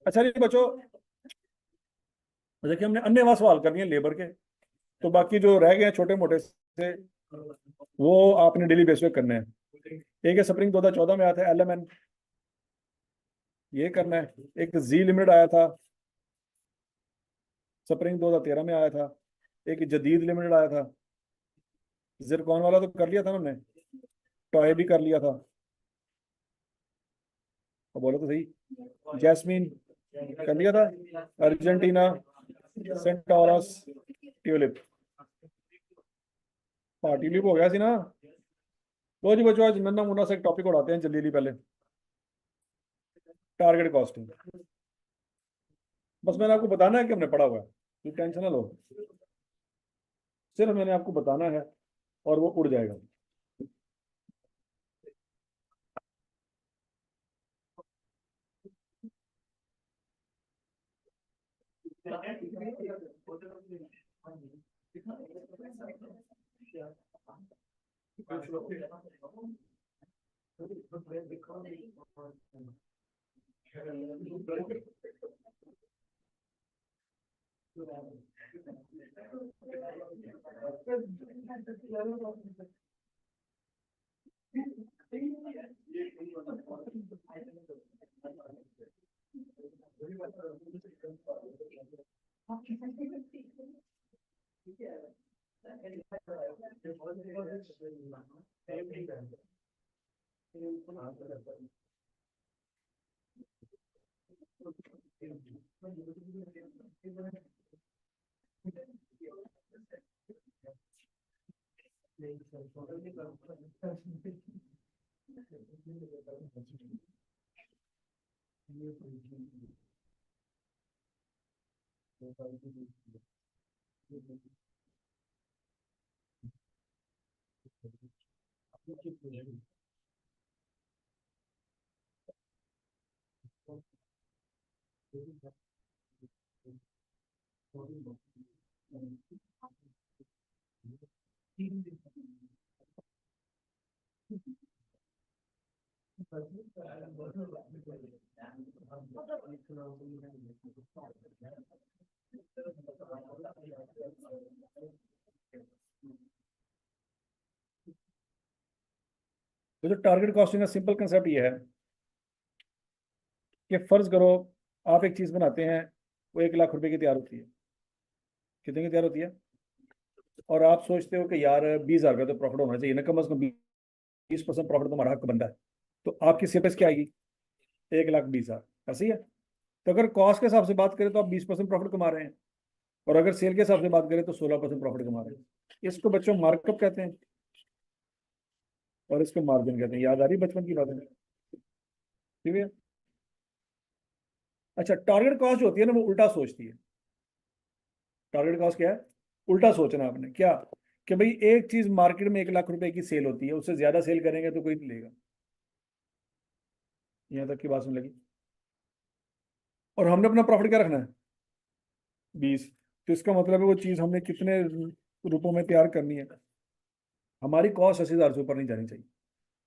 अच्छा नहीं बच्चों, देखिए हमने अन्य सवाल कर दिए लेबर के, तो बाकी जो रह गए हैं छोटे मोटे से, वो आपने डेली बेस पे करने हैं। एक है स्प्रिंग 2014 में आया था LMN, ये करना है। एक जी लिमिटेड आया था, स्प्रिंग 2013 में आया था। एक जदीद लिमिटेड आया था। जिरकॉन वाला तो कर लिया था ना हमने, टॉय भी कर लिया था। तो बोलो तो सही। जैस्मीन कर लिया था। Argentina, Centaurus, tulip. हाँ ट्यूलिप हो गया सी ना। लो जी बच्चों, आज नन्ना मुन्ना से एक टॉपिक उड़ाते हैं जल्दी जल्दी। पहले टारगेट कॉस्टिंग। बस मैंने आपको बताना है कि हमने पढ़ा हुआ है, ये टेंशन ना लो। सिर्फ मैंने आपको बताना है और वो उड़ जाएगा। तो जो टारगेट कॉस्टिंग का सिंपल कंसेप्ट ये है कि फर्ज करो आप एक चीज बनाते हैं, वो 1 लाख रुपए की तैयार होती है। कितने की तैयार होती है? और आप सोचते हो कि यार 20,000 का तो प्रॉफिट होना चाहिए ना, कम से कम 20% प्रॉफिट तो हमारा हक बनता है। तो आपकी सेल प्राइस क्या आएगी? 1,20,000। ऐसे ही है। तो अगर कॉस्ट के हिसाब से बात करें तो आप 20% प्रॉफिट कमा रहे हैं, और अगर सेल के हिसाब से बात करें तो 16% प्रॉफिट कमा रहे हैं। इसको बच्चों मार्कअप कहते हैं, और इसको मार्जिन कहते हैं। याद आ रही है बचपन की बातें? ठीक है। अच्छा, टारगेट कॉस्ट जो होती है ना, वो उल्टा सोचती है। टारगेट कॉस्ट क्या है? उल्टा सोचना आपने क्या, कि भाई एक चीज मार्केट में 1 लाख रुपए की सेल होती है, उससे ज्यादा सेल करेंगे तो कोई नहीं लेगा। यहाँ तक की बात सुन लगी। और हमने अपना प्रॉफिट क्या रखना है? 20। तो इसका मतलब है वो चीज हमने कितने रुपयों में तैयार करनी है? हमारी कॉस्ट 80,000 से ऊपर नहीं जानी चाहिए।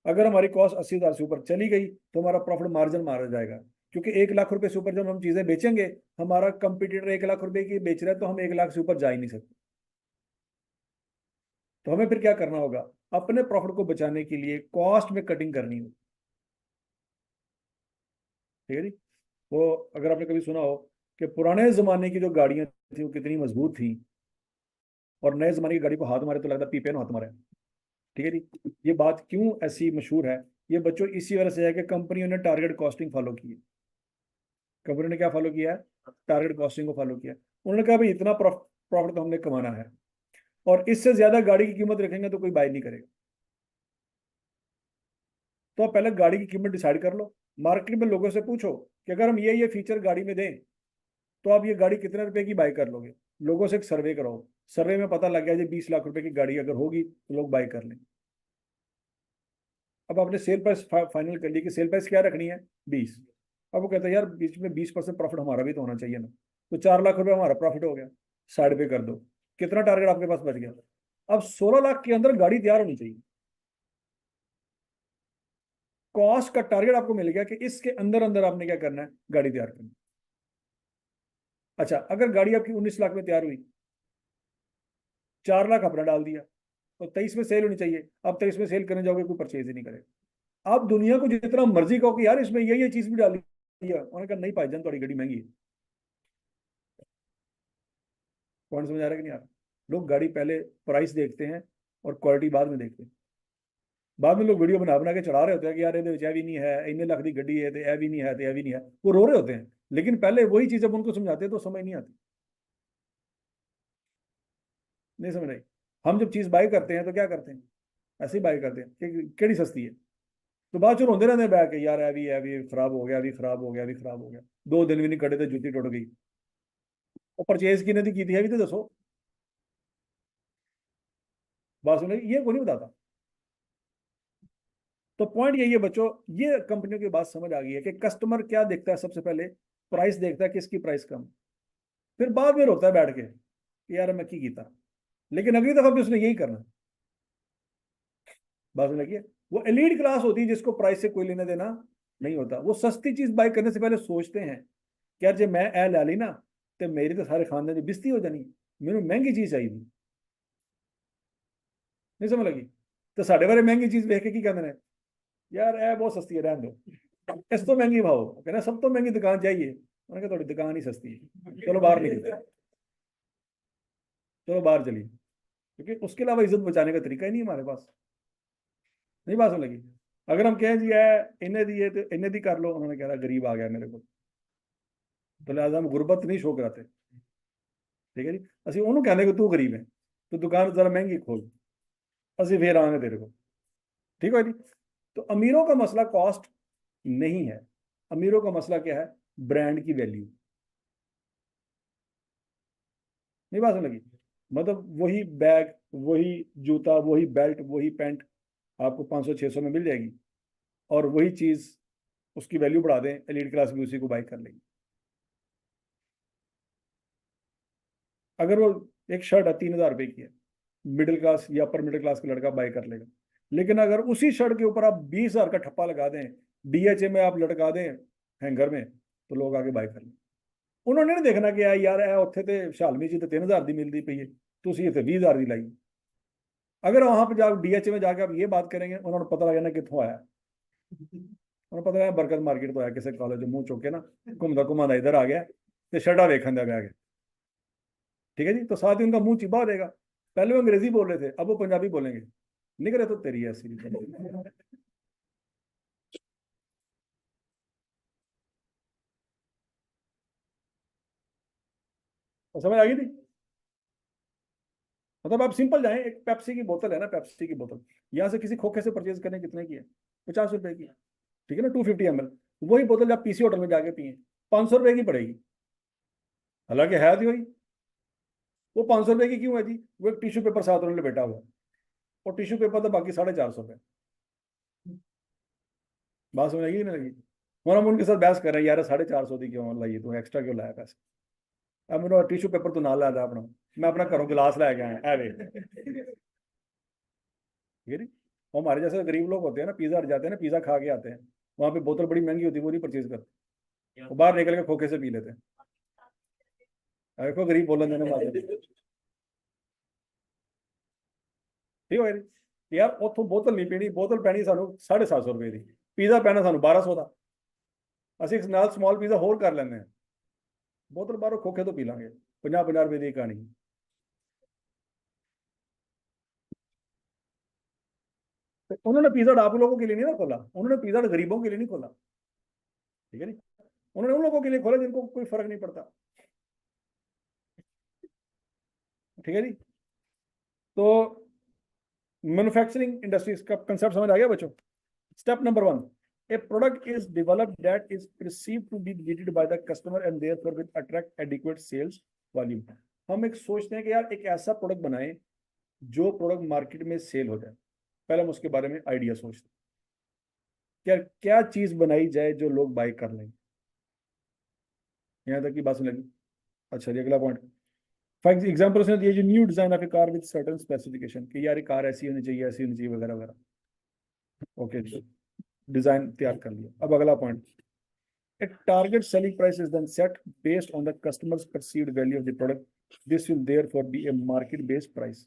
अगर हमारी कॉस्ट 80,000 से ऊपर चली गई तो हमारा प्रॉफिट मार्जिन मारा जाएगा। क्योंकि 1 लाख रुपए से ऊपर जब हम चीजें बेचेंगे, हमारा कंपटीटर 1 लाख रुपए की बेच रहा है, तो हम 1 लाख से ऊपर जा ही नहीं सकते। तो हमें फिर क्या करना होगा? अपने प्रॉफिट को बचाने के लिए कॉस्ट में कटिंग करनी होगी। ठीक है जी। वो अगर आपने कभी सुना हो कि पुराने जमाने की जो गाड़ियां थी वो कितनी मजबूत थी, और नए जमाने की गाड़ी को हाथ मारे तो लगता पीपे ना हाथ मारे। ठीक है जी। ये बात क्यों ऐसी मशहूर है? ये बच्चों इसी वजह से है कि कंपनियों ने टारगेट कॉस्टिंग फॉलो की है। कंपनी ने क्या फॉलो किया है? टारगेट कॉस्टिंग को फॉलो किया। उन्होंने कहा भाई इतना प्रॉफिट तो हमने कमाना है, और इससे ज्यादा गाड़ी की कीमत रखेंगे तो कोई बाय नहीं करेगा। तो आप पहले गाड़ी की कीमत डिसाइड कर लो। मार्केट में लोगों से पूछो कि अगर हम ये फीचर गाड़ी में दें तो आप ये गाड़ी कितने रुपए की बाय कर लोगे। लोगों से एक सर्वे कराओ। सर्वे में पता लग गया जी 20 लाख रुपए की गाड़ी अगर होगी तो लोग बाय कर लें। अब आपने सेल प्राइस फाइनल कर ली कि सेल प्राइस क्या रखनी है? 20। अब वो कहता है यार बीच में 20% प्रॉफिट हमारा भी तो होना चाहिए ना। तो 4 लाख रुपए हमारा प्रॉफिट हो गया, साइड पे कर दो। कितना टारगेट आपके पास बच गया? अब 16 लाख के अंदर गाड़ी तैयार होनी चाहिए। कॉस्ट का टारगेट आपको मिल गया कि इसके अंदर अंदर आपने क्या करना है? गाड़ी तैयार करनी। अच्छा, अगर गाड़ी आपकी 19 लाख में तैयार हुई, 4 लाख अपना डाल दिया, तो 23 में सेल होनी चाहिए। अब 23 में सेल करने जाओगे, कोई परचेज ही नहीं करेगा। आप दुनिया को जितना मर्जी कहो कि यार इसमें ये चीज भी डाली है, उन्होंने कहा नहीं भाईजान, थोड़ी गाड़ी महंगी है। पॉइंट समझ आ रहा है कि नहीं आ रहा? लोग गाड़ी पहले प्राइस देखते हैं और क्वालिटी बाद में देखते हैं। बाद में लोग वीडियो बना बना के चढ़ा रहे होते हैं कि यार ये भी नहीं है, इन्ने लाख की गड्डी है, तो ये भी नहीं है, तो ये भी नहीं है, वो रो रहे होते हैं। लेकिन पहले वही चीज जब उनको समझाते हैं तो समझ नहीं आती। नहीं समझ आई? हम जब चीज बाय करते हैं तो क्या करते हैं? ऐसे ही बाय करते हैं कि केड़ी सस्ती है, तो बाद चो रोंदे रहते हैं बैठ के, यार है भी खराब हो गया, अभी खराब हो गया, अभी खराब हो गया। 2 दिन भी नहीं कटे तो जूती टुट गई। और परचेज किने दी की थी, अभी तो दसो। बात सुन, ये कोई नहीं बताता। तो पॉइंट यही है बच्चों, ये कंपनियों की बात समझ आ गई है कि कस्टमर क्या देखता है सबसे पहले? प्राइस देखता है, किसकी प्राइस कम। फिर बाद में रोता है बैठ के कि यार मैं की कीता, लेकिन अगली दफा भी उसने यही करना। बात समझ लगी? वो एलीट क्लास होती है जिसको प्राइस से कोई लेना देना नहीं होता। वो सस्ती चीज बाय करने से पहले सोचते हैं कि यार जब मैं ए ला ली ना, तो मेरी तो सारे खानदान की बिस्ती हो जानी, मैंने महंगी चीज चाहिए। नहीं समझ लगी? तो साढ़े बारे महंगी चीज देख के की कहते हैं, यार ए बहुत सस्ती है, रहने दो, इस तो महंगी भाव कहना, सब तो महंगी दुकान चाहिए। मैंने कहा थोड़ी दुकान ही सस्ती है, चलो बाहर निकलते हैं, चलो बाहर चलिए, क्योंकि उसके अलावा इज्जत बचाने का तरीका ही नहीं हमारे पास। नहीं बात समझ लगी? अगर हम कहें जी है इन्हें दिए तो इन्हें दी कर लो, उन्होंने कह रहा गरीब आ गया मेरे को, तो लिहाजा हम गुर्बत नहीं शो कराते। ठीक है जी, असं ਉਹਨੂੰ कहने को तू गरीब है तो दुकान जरा महंगी खोल, असं फिर आएंगे तेरे को। ठीक है जी? तो अमीरों का मसला कॉस्ट नहीं है, अमीरों का मसला क्या है? ब्रांड की वैल्यू। नहीं बात समझ लगी? मतलब वही बैग, वही जूता, वही बेल्ट, वही पैंट आपको 500-600 में मिल जाएगी, और वही चीज उसकी वैल्यू बढ़ा दें, एलीट क्लास भी उसी को बाई कर लेगी। अगर वो एक शर्ट है 3,000 रुपए की है, मिडिल क्लास या अपर मिडिल क्लास का लड़का बाई कर लेगा। लेकिन अगर उसी शर्ट के ऊपर आप 20,000 का ठप्पा लगा दें, डीएचए में आप लटका दें हैंगर में, तो लोग आगे बाई कर लें। उन्होंने नहीं देखना कि यार ए उत्थे ते शालमी जी तो 3,000 की मिलती पई है, तुम इतने 20,000 की लाई। अगर वहां पर जा डीएचए में जाकर आप ये बात करेंगे, उन्होंने पता लग जाना कितों आया। उन्होंने पता लगा बरकत मार्केट तो आया, किसी कॉलेज मुंह चुक के ना घूमता घुमाता इधर आ गया, तो शर्टा वेखन दिया बह गया। ठीक है जी? तो साथ ही उनका मुंह चिबा हो जाएगा। पहले वो अंग्रेजी बोल रहे थे, अब वो पंजाबी बोलेंगे, निकले तो तेरी ऐसी। तो समझ आ गई थी? मतलब आप सिंपल जाएं, एक पेप्सी की बोतल है ना, पेप्सी की बोतल यहाँ से किसी खोखे से परचेज करने कितने की है? 50 रुपए की। ठीक है ना, 250 ml। वही बोतल आप पीसी होटल में जाके पिए, 500 रुपए की पड़ेगी। हालांकि है थी वही। वो 500 रुपए की क्यों है जी? वो एक टिश्यू पेपर साथ उन्होंने बैठा हुआ है, और टिश्यू पेपर तो बाकी 450 रुपए। बात समझ आएगी नहीं लगी? और हम उनके साथ बहस कर रहे हैं, यार 450 की क्यों लाई, तू एक्स्ट्रा क्यों लाया पैसे? अब मेरा टिश्यू पेपर तो ना ला था अपना, मैं अपना घरों गिलास लै गया है वे। ठीक है जी? वो हमारे जैसे गरीब लोग होते हैं ना, पिज्जा हट जाते हैं ना, पिज्जा खा के आते हैं, वहां पे बोतल बड़ी महंगी होती है, वो नहीं परचेज करते, वो बाहर निकल के खोखे से पी लेते हैं। देखो गरीब बोलन देने मारे। ठीक है जी? यार उतों बोतल नहीं पीनी, बोतल पैनी सानू 750 रुपए की, पिज्जा पैना सानू 1200 का। ਅਸੀਂ ਨਾਲ ਸਮॉल पिज्जा होर कर ਲੈਂਦੇ हैं, बोतल बाहरों खोखे तो पी लांगे 50-50 रुपए की कहानी। तो उन्होंने पिज्जा आप लोगों के लिए नहीं ना खोला, उन्होंने पिज्जा गरीबों के लिए नहीं खोला। ठीक है जी? उन्होंने उन लोगों के लिए खोला जिनको कोई फर्क नहीं पड़ता। ठीक है जी? तो मैन्युफैक्चरिंग इंडस्ट्रीज का कंसेप्ट समझ आ गया बच्चों? Step number 1, a product is developed that is perceived to be needed by the customer and therefore will attract adequate sales volume। हम एक सोचते हैं कि यार एक ऐसा प्रोडक्ट बनाएं जो प्रोडक्ट मार्केट में सेल हो जाए। पहले हम उसके बारे में आइडिया सोचते हैं, क्या क्या चीज बनाई जाए जो लोग बाय कर लें। यहाँ तक की बात सुन लगी? अच्छा जी, अगला पॉइंट। फॉर एग्जाम्पल उसने दिया जो new design of A car with certain specification, कि यार कार ऐसी होनी चाहिए, ऐसी होनी चाहिए, वगैरह वगैरह। ओके, डिजाइन तैयार कर लिया। अब अगला point, A target selling price is then set based on the customer's perceived value of the product. This will therefore be a market based price.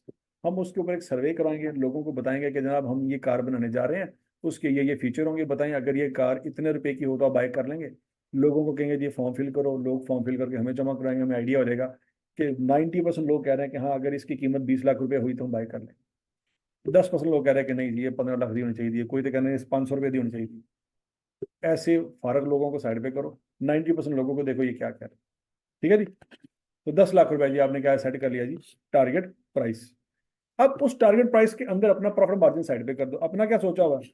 हम उसके ऊपर एक सर्वे कराएंगे, लोगों को बताएंगे कि जनाब हम ये कार बनाने जा रहे हैं, उसके ये फीचर होंगे, बताएं अगर ये कार इतने रुपए की हो तो आप बाय कर लेंगे। लोगों को कहेंगे ये फॉर्म फिल करो, लोग फॉर्म फिल करके हमें जमा कराएंगे, हमें आइडिया हो जाएगा कि 90% लोग कह रहे हैं कि हाँ अगर इसकी कीमत 20 लाख रुपए हुई तो हम बाय कर लें। 10% लोग कह रहे हैं कि नहीं जी ये 15 लाख दी होनी चाहिए, कोई तो कह रहे हैं 500 रुपये दी होनी चाहिए। ऐसे फारग लोगों को साइड पे करो, 90% लोगों को देखो ये क्या कह रहे हैं। ठीक है जी। तो 10 लाख रुपए जी आपने क्या सेट कर लिया जी, टारगेट प्राइस। अब उस टारगेट प्राइस के अंदर अपना प्रॉफिट मार्जिन साइड पे कर दो। अपना क्या सोचा हुआ है,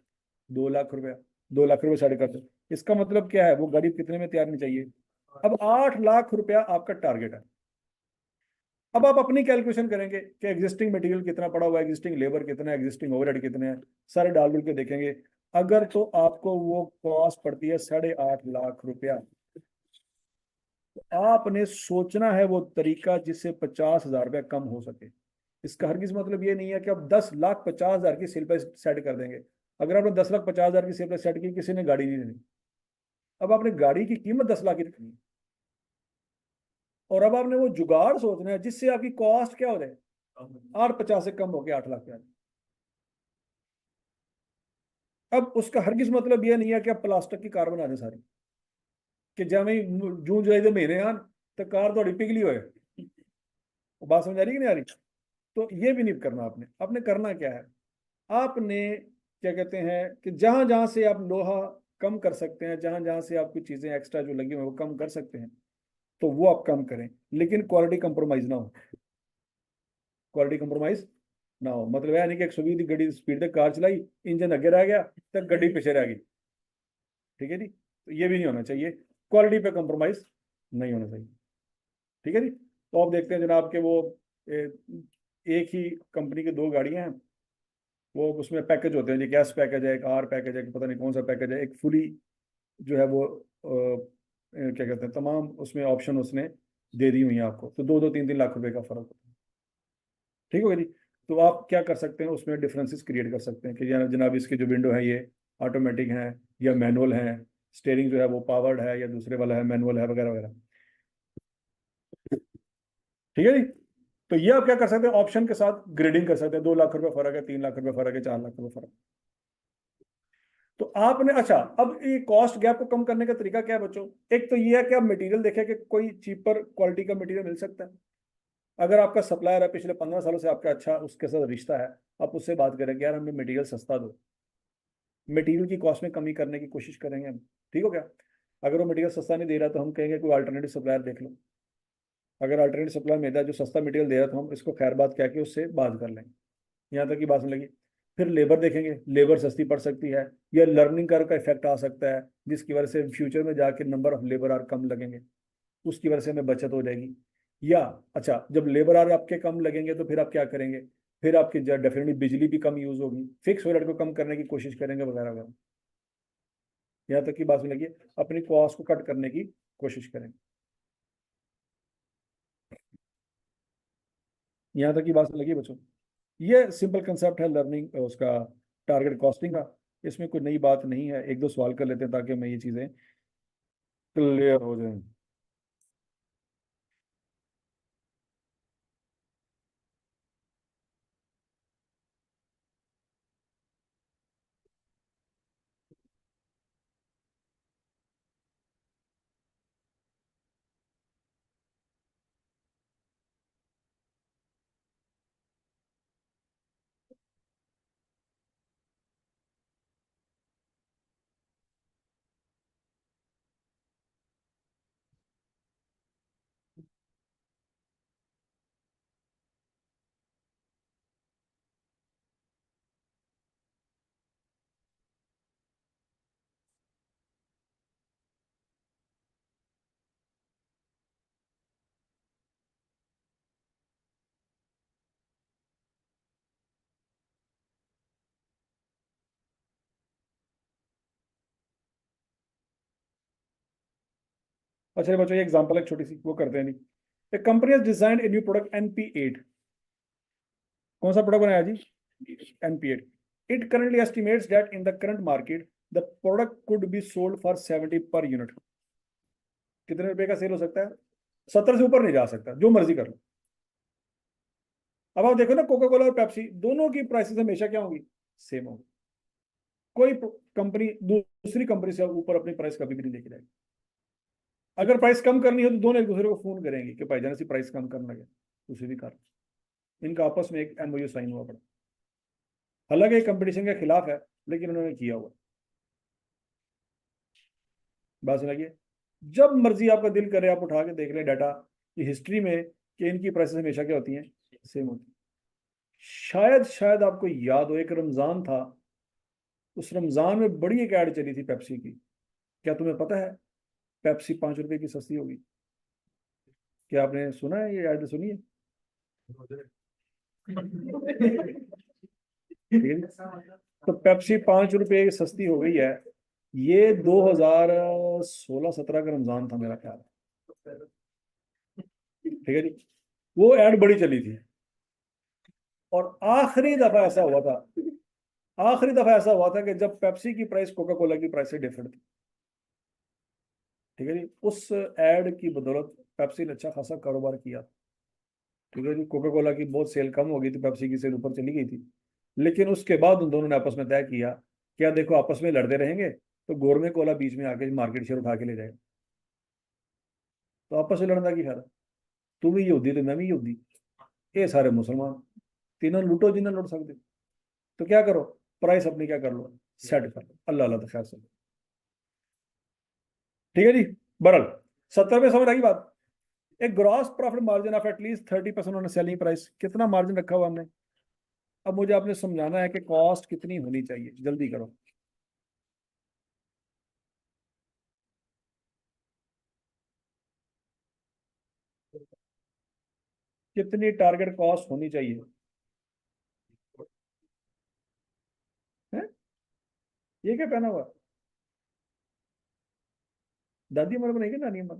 2 लाख रुपया, 2 लाख रुपए साइड कर दो। इसका मतलब क्या है, वो गाड़ी कितने में तैयार नहीं चाहिए। अब 8 लाख रुपया आपका टारगेट है। अब आप अपनी कैलकुलेशन करेंगे कि एग्जिस्टिंग मटेरियल कितना पड़ा हुआ है, एग्जिस्टिंग लेबर कितना है, एग्जिस्टिंग ओवरहेड कितने हैं, सारे डाल डुल के देखेंगे। अगर तो आपको वो कॉस्ट पड़ती है 8.5 लाख रुपया, तो आपने सोचना है वो तरीका जिससे 50,000 रुपया कम हो सके। इसका हरगिज मतलब ये नहीं है कि आप 10,50,000 की सेल प्राइस सेट कर देंगे। अगर आपने 10,50,000 की सेल प्राइस सेट की, किसी ने गाड़ी नहीं लेनी। अब आपने गाड़ी की कीमत 10 लाख की रखनी है, और अब आपने वो जुगाड़ सोचना है जिससे आपकी कॉस्ट क्या हो जाए, 850 से कम होकर 8 लाख पे आ जाए। अब उसका हरगिज मतलब ये नहीं है कि आप प्लास्टिक की कार बना दें सारी, कि जिवें जून जुलाई के महीने आन तो कार थोड़ी पिघली होए। वो बात समझ आ रही कि नहीं आ रही। तो ये भी नहीं करना आपने। आपने करना क्या है, आपने क्या कहते हैं कि जहां जहां से आप लोहा कम कर सकते हैं, जहां जहां से आपकी चीजें एक्स्ट्रा जो लगी हुई हैं वो कम कर सकते हैं, तो वो आप कम करें, लेकिन क्वालिटी कंप्रोमाइज ना हो। क्वालिटी कंप्रोमाइज ना हो मतलब है नहीं कि 120 की गड्डी स्पीड तक कार चलाई, इंजन आगे रह गया तक गड्डी पीछे रह गई। ठीक है जी, तो ये भी नहीं होना चाहिए। क्वालिटी पे कंप्रोमाइज नहीं होना चाहिए। ठीक है जी। तो आप देखते हैं जनाब के वो एक ही कंपनी के दो गाड़ियां हैं, वो उसमें पैकेज होते हैं जी, गैस पैकेज है, एक आर पैकेज है, पता नहीं कौन सा पैकेज है, एक फुली जो है वो क्या कहते हैं तमाम उसमें ऑप्शन उसने दे दी हुई है आपको, तो 2-3 लाख रुपए का फर्क होता है। ठीक हो गया जी। तो आप क्या कर सकते हैं, उसमें डिफरेंसेस क्रिएट कर सकते हैं कि जनाब इसके जो विंडो है ये ऑटोमेटिक है या मैनुअल है, स्टेयरिंग जो है वो पावर्ड है या दूसरे वाला है मैनुअल है, वगैरह वगैरह। ठीक है जी। तो ये आप क्या कर सकते हैं, ऑप्शन के साथ ग्रेडिंग कर सकते हैं, 2 लाख रुपए फर्क है, 3 लाख रुपए फर्क है, 4 लाख रुपए फर्क। तो आपने अच्छा, अब ये कॉस्ट गैप को कम करने का तरीका क्या है बच्चों। एक तो ये है कि आप मटेरियल देखें कि कोई चीपर क्वालिटी का मटेरियल मिल सकता है। अगर आपका सप्लायर है पिछले 15 सालों से आपका अच्छा उसके साथ रिश्ता है, आप उससे बात करें कि यार हमें मटेरियल सस्ता दो, मटेरियल की कॉस्ट में कमी करने की कोशिश करेंगे हम। ठीक हो गया। अगर वो मटेरियल सस्ता नहीं दे रहा तो हम कहेंगे कोई अल्टरनेटिव सप्लायर देख लो। अगर अल्टरनेटिव सप्लायर मिल रहा है जो सस्ता मटेरियल दे रहा है तो हम इसको खैर बात कह के उससे बात कर लेंगे। यहाँ तक की बात सुन लगी। फिर लेबर देखेंगे, लेबर सस्ती पड़ सकती है, या लर्निंग कर्व का इफेक्ट आ सकता है जिसकी वजह से फ्यूचर में जाके नंबर ऑफ लेबर आर कम लगेंगे, उसकी वजह से हमें बचत हो जाएगी। या अच्छा, जब लेबर आर आपके कम लगेंगे तो फिर आप क्या करेंगे, फिर आपकी डेफिनेटली बिजली भी कम यूज होगी, फिक्स ओवरहेड को कम करने की कोशिश करेंगे, वगैरह वगैरह। यहाँ तक की बात सुन लगी। अपनी कॉस्ट को कट करने की कोशिश करेंगे। यहाँ तक की बात सुन लगी बच्चों। ये सिंपल कंसेप्ट है लर्निंग उसका, टारगेट कॉस्टिंग का। इसमें कोई नई बात नहीं है, एक दो सवाल कर लेते हैं ताकि हमें ये चीज़ें क्लियर हो जाए। अच्छा बच्चों, ये एग्जांपल एक छोटी सी वो करते हैं नहीं। A company has designed a new product NP8। कौन सा प्रोडक्ट बनाया जी, NP8। It currently estimates that in the current market the product could be sold for 70 per unit. कितने रुपए का सेल हो सकता है? 70 से ऊपर नहीं जा सकता, जो मर्जी कर लो। अब आप देखो ना, कोका कोला और पेप्सी दोनों की प्राइसेस हमेशा क्या होंगी? सेम होगी। कोई कंपनी दूसरी कंपनी से ऊपर अपनी प्राइस कभी भी नहीं लेके जाएगी। अगर प्राइस कम करनी हो तो दोनों एक दूसरे को फोन करेंगे कि भाईजान ऐसी प्राइस कम करना है, उसे भी कर। इनका आपस में एक एमओयू साइन हुआ पड़ा, हालांकि कंपटीशन के खिलाफ है, लेकिन उन्होंने किया हुआ। बात सुनाइए। जब मर्जी आपका दिल करे आप उठा के देख लें डाटा की हिस्ट्री में कि इनकी प्राइसेस हमेशा क्या होती हैं? सेम होती है। शायद शायद आपको याद हो, एक रमजान था, उस रमजान में बड़ी एक ऐड चली थी पेप्सी की। क्या तुम्हें पता है पेप्सी 5 रुपए की सस्ती होगी? क्या आपने सुना है, ये ऐड सुनी है? ठीक है जी। तो पेप्सी 5 रुपए की सस्ती हो गई है। ये 2016-17 का रमजान था मेरा ख्याल। ठीक है जी। वो ऐड बड़ी चली थी, और आखिरी दफा ऐसा हुआ था कि जब पेप्सी की प्राइस कोका कोला की प्राइस से डिफरेंट थी। ठीक है जी। उस एड की बदौलत पेप्सी ने अच्छा खासा कारोबार किया। ठीक है जी। कोका कोला की बहुत सेल कम हो गई थी, पेप्सी की सेल ऊपर चली गई थी। लेकिन उसके बाद उन दोनों ने आपस में तय किया, क्या देखो आपस में लड़ते रहेंगे तो गोरमे कोला बीच में आके मार्केट शेयर उठा के ले जाएगा। तो आपस में लड़ना की फायदा? तू भी यहूदी तो मैं भी यहूदी, ये सारे मुसलमान, तीनों लूटो जिन्हें लूट सकते। तो क्या करो, प्राइस अपनी क्या कर लो, सेट कर लो। अल्लाह अल्लाह तो खैर से। ठीक है जी। बरल 70 में समझ आई बात। एक gross profit margin of at least 30% on selling price, कितना मार्जिन रखा हुआ हमने? अब मुझे आपने समझाना है कि कॉस्ट कितनी होनी चाहिए, जल्दी करो। कितनी टारगेट कॉस्ट होनी चाहिए? है? ये क्या पहना हुआ? दादी अमर बनाएगी, नानी अमर?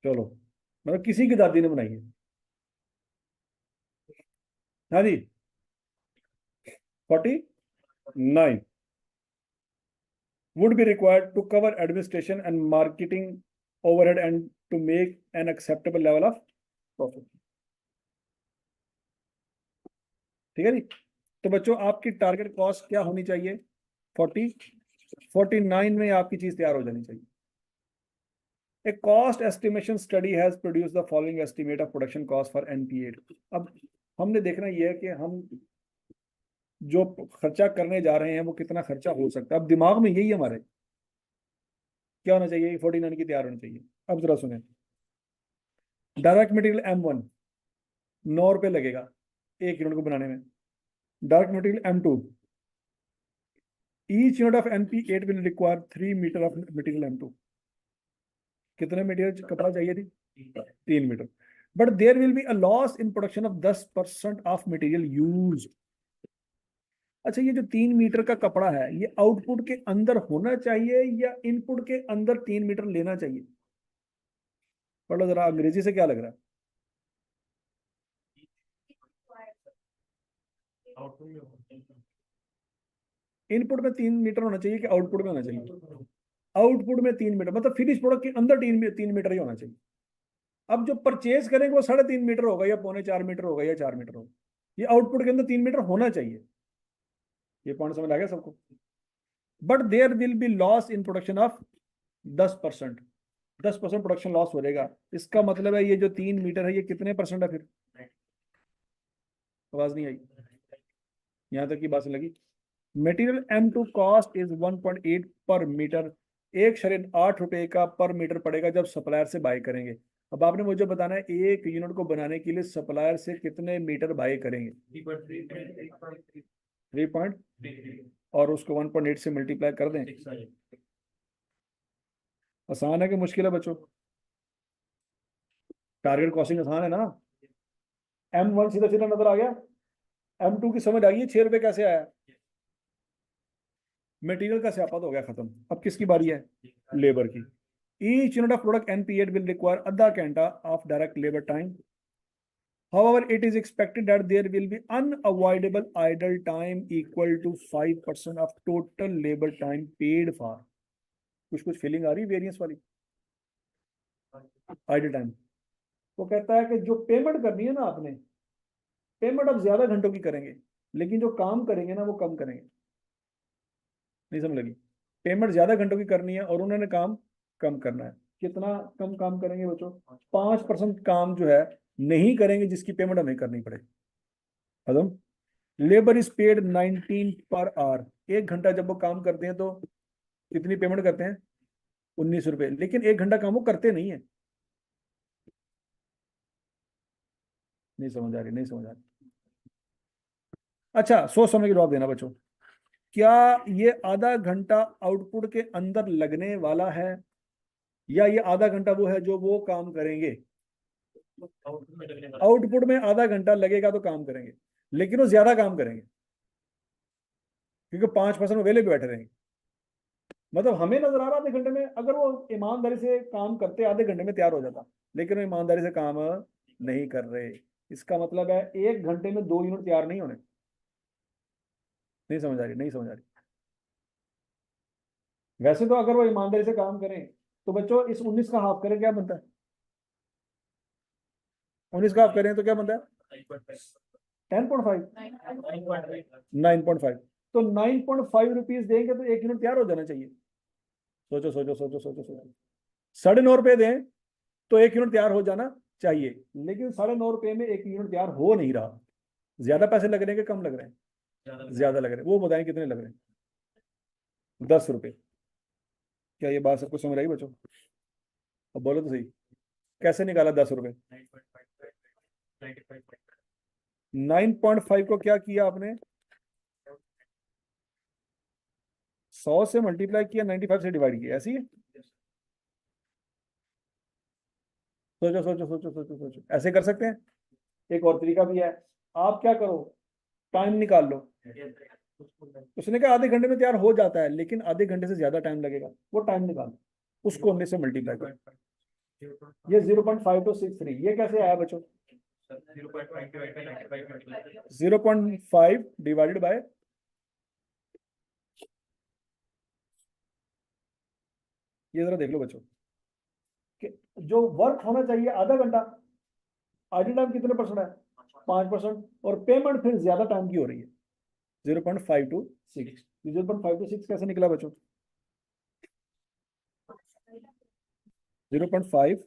चलो, मतलब किसी की दादी ने बनाई है। हाँ जी। 49 would be required to cover administration and marketing overhead and to make an acceptable level of profit। ठीक है जी। तो बच्चों आपकी टारगेट कॉस्ट क्या होनी चाहिए? 49 में आपकी चीज तैयार हो जानी चाहिए। A cost estimation study has produced the following estimate of production cost for NP8। अब हमने देखना यह है कि हम जो खर्चा करने जा रहे हैं वो कितना खर्चा हो सकता है। अब दिमाग में यही हमारे क्या होना चाहिए, 49 की तैयार होनी चाहिए। अब जरा सुने। डायरेक्ट मटेरियल M1 9 रुपए लगेगा 1 यूनिट को बनाने में। Direct material M2, each unit of NP8 will require 3 metre of material M2। कितने मीटर कपड़ा चाहिए थी? 3 metre. But there will be a loss in production of 10% of material use. अच्छा, ये जो 3 मीटर का कपड़ा है ये आउटपुट के अंदर होना चाहिए या इनपुट के अंदर 3 मीटर लेना चाहिए? पढ़ो जरा, अंग्रेजी से क्या लग रहा है? इनपुट में 3 मीटर होना चाहिए कि आउटपुट में होना चाहिए? आउटपुट में 3 मीटर, मतलब फिनिश प्रोडक्ट के अंदर 3 मीटर ही होना चाहिए। अब जो परचेज करेंगे वो 3.5 मीटर होगा या 3.25 मीटर होगा या 4 मीटर होगा, ये आउटपुट के अंदर 3 मीटर होना चाहिए। ये पॉइंट समझ आ गया सबको? But there will be loss in production of 10%। 10% production loss हो जाएगा। इसका मतलब है ये जो 3 मीटर है ये कितने परसेंट है फिर? आवाज नहीं आई, यहां तक की बात लगी। मटेरियल M2 कॉस्ट इज 1.8 पर मीटर, 1.8 रुपए का पर मीटर पड़ेगा जब सप्लायर से बाय करेंगे। अब आपने मुझे बताना है 1 यूनिट को बनाने के लिए सप्लायर से कितने मीटर बाय करेंगे? 3 पॉइंट, और उसको 1.8 से मल्टीप्लाई कर दें। आसान है कि मुश्किल है बच्चों? टारगेट कॉस्टिंग आसान है ना? M1 सीधा सीधा नजर आ गया। M2 की समझ आ गई 6 रुपए कैसे आया? मटेरियल का स्यापा तो हो गया खत्म। अब किसकी बारी है? लेबर की। Each unit of product NP8 will require आधा घंटा of direct labour time. However, it is expected that there will be unavoidable idle time equal to 5% of total labor time paid for। कुछ कुछ feeling आ रही variance वाली? Idle time. वो कहता है कि जो पेमेंट करनी है ना आपने, पेमेंट आप ज्यादा घंटों की करेंगे, लेकिन जो काम करेंगे ना वो कम करेंगे। नहीं समझ लगी? पेमेंट ज्यादा घंटों की करनी है और उन्होंने काम कम करना है। कितना कम काम करेंगे बच्चों? 5% काम जो है नहीं करेंगे जिसकी पेमेंट हमें करनी पड़े। खत्म। Labour is paid 19 per hour. 1 घंटा जब वो काम करते हैं तो कितनी पेमेंट करते हैं? 19 रुपए। लेकिन 1 घंटा काम वो करते नहीं है। नहीं समझ आ रही? नहीं समझ आ रही? अच्छा, सोच समझ के जवाब देना बच्चों। क्या ये आधा घंटा आउटपुट के अंदर लगने वाला है, या ये आधा घंटा वो है जो वो काम करेंगे? आउटपुट में आधा घंटा लगेगा तो काम करेंगे, लेकिन वो ज्यादा काम करेंगे, क्योंकि 5% वेले पे बैठे रहेंगे। मतलब हमें नजर आ रहा आधे घंटे में, अगर वो ईमानदारी से काम करते आधे घंटे में तैयार हो जाता, लेकिन वो ईमानदारी से काम नहीं कर रहे। इसका मतलब है 1 घंटे में 2 यूनिट तैयार नहीं होने। नहीं समझ आ रही? नहीं समझ आ रही? वैसे तो अगर वो ईमानदारी से काम करें तो बच्चों इस 19 का हाफ करें क्या बनता है? 19 का हाफ करें तो क्या बनता है? 10.5। 9.5। तो 9.5 रुपीज देंगे तो 1 यूनिट तैयार हो जाना चाहिए। सोचो सोचो सोचो सोचो सोचो। 9.5 रुपए दें तो 1 यूनिट तैयार हो जाना चाहिए, लेकिन 9.5 रुपए में 1 यूनिट तैयार हो नहीं रहा। ज्यादा पैसे लग रहे हैं कि कम लग रहे हैं? ज्यादा लग रहे हैं। वो बताएं कितने लग रहे हैं? 10 रुपए। क्या ये बात सबको समझ आई बच्चों? अब बोलो तो सही, कैसे निकाला 10 रुपए? 9.5 को क्या किया आपने? 100 से मल्टीप्लाई किया, 95 से डिवाइड किया, ऐसी है? सोचो सोचो सोचो सोचो सोचो। ऐसे कर सकते हैं? एक और तरीका भी है। आप क्या करो, टाइम निकाल लो। उसने कहा आधे घंटे में तैयार हो जाता है, लेकिन आधे घंटे से ज्यादा टाइम लगेगा। वो टाइम निकालो, उसको 19 से मल्टीप्लाई करो। ये 0.5263, ये कैसे आया बच्चों? 0.5 डिवाइडेड बाय, ये जरा देख लो बच्चों कि जो वर्क होना चाहिए आधा घंटा, आइडल टाइम कितने परसेंट है? 5%। और पेमेंट फिर ज्यादा टाइम की हो रही है, 0.526। 0.526 कैसे निकला बच्चों? 0.5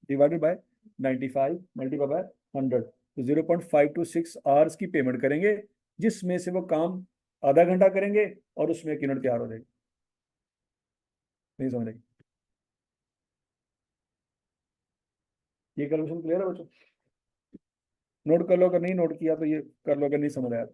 डिवाइडेड बाय 95 मल्टीप्लाई बाय 100। तो 0.526 आवर्स की पेमेंट करेंगे, जिसमें से वो काम आधा घंटा करेंगे और उसमें 1 यूनिट तैयार हो जाएगी। नहीं समझ रही? ये कैलकुलेशन क्लियर है बच्चों? नोट कर लो, अगर नहीं नोट किया तो ये कर लो, अगर नहीं समझ आया।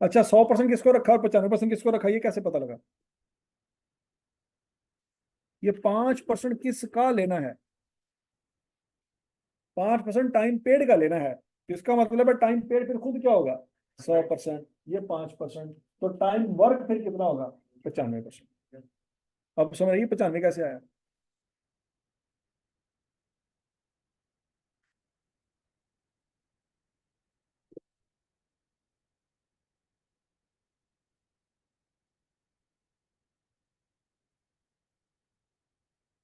अच्छा, 100% किसको रखा और 95% किसको रखा, ये कैसे पता लगा? ये 5% किसका लेना है? 5% टाइम पेड का लेना है। तो इसका मतलब है टाइम पेड फिर खुद क्या होगा? 100%। ये 5%, तो टाइम वर्क फिर कितना होगा? 95%। अब समझ आइए 95 कैसे आया?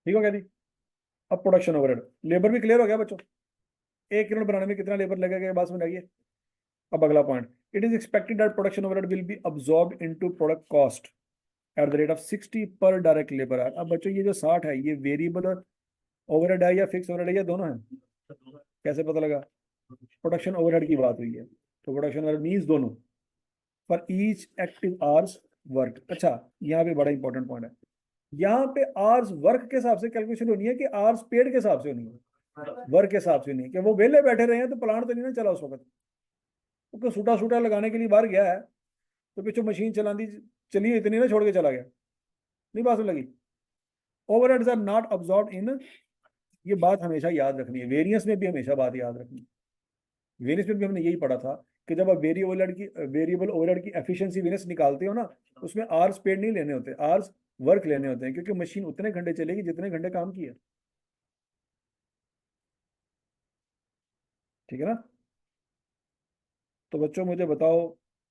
ठीक हो गया जी? अब प्रोडक्शन ओवरहेड, लेबर भी क्लियर हो गया बच्चों? 1 यूनिट बनाने में कितना लेबर लगेगा, ये बात समझ आइए। अब अगला point, it is expected that production overhead will be absorb into product cost at the rate of 60 पर डायरेक्ट लेबर आवर। अब बच्चों ये जो 60 है, ये वेरिएबल ओवरहेड है या फिक्स ओवरहेड है, या दोनों है? कैसे पता लगा? प्रोडक्शन ओवरहेड की बात हुई है, तो प्रोडक्शन ओवरहेड मीन्स दोनों, for each active hours work. अच्छा, यहाँ पे बड़ा इंपॉर्टेंट पॉइंट है। यहाँ पे आवर्स वर्क के हिसाब से कैलकुलेशन होनी है कि आवर्स पेड के हिसाब से होनी है? वर्क के हिसाब से नहीं, कि वो वेले बैठे रहे हैं तो प्लांट तो नहीं ना चला उस वक्त, वो सूटा सूटा लगाने के लिए बाहर गया है, तो पीछे मशीन चला दी, चलिए इतनी ना छोड़ के चला गया। नहीं बात लगी? ओवरहेड्स आर नॉट अब्सॉर्ब इन, ये बात हमेशा याद रखनी है। वेरियंस में भी हमेशा बात याद रखनी है। वेरियंस में भी हमने यही पढ़ा था कि जब आप वेरिएबल ओवरहेड की एफिशिएंसी वेरिएंस निकालते हो ना, उसमें आवर्स पेड नहीं लेने होते, आवर्स वर्क लेने होते हैं, क्योंकि मशीन उतने घंटे चलेगी जितने घंटे काम किया। ठीक है ना? तो बच्चों मुझे बताओ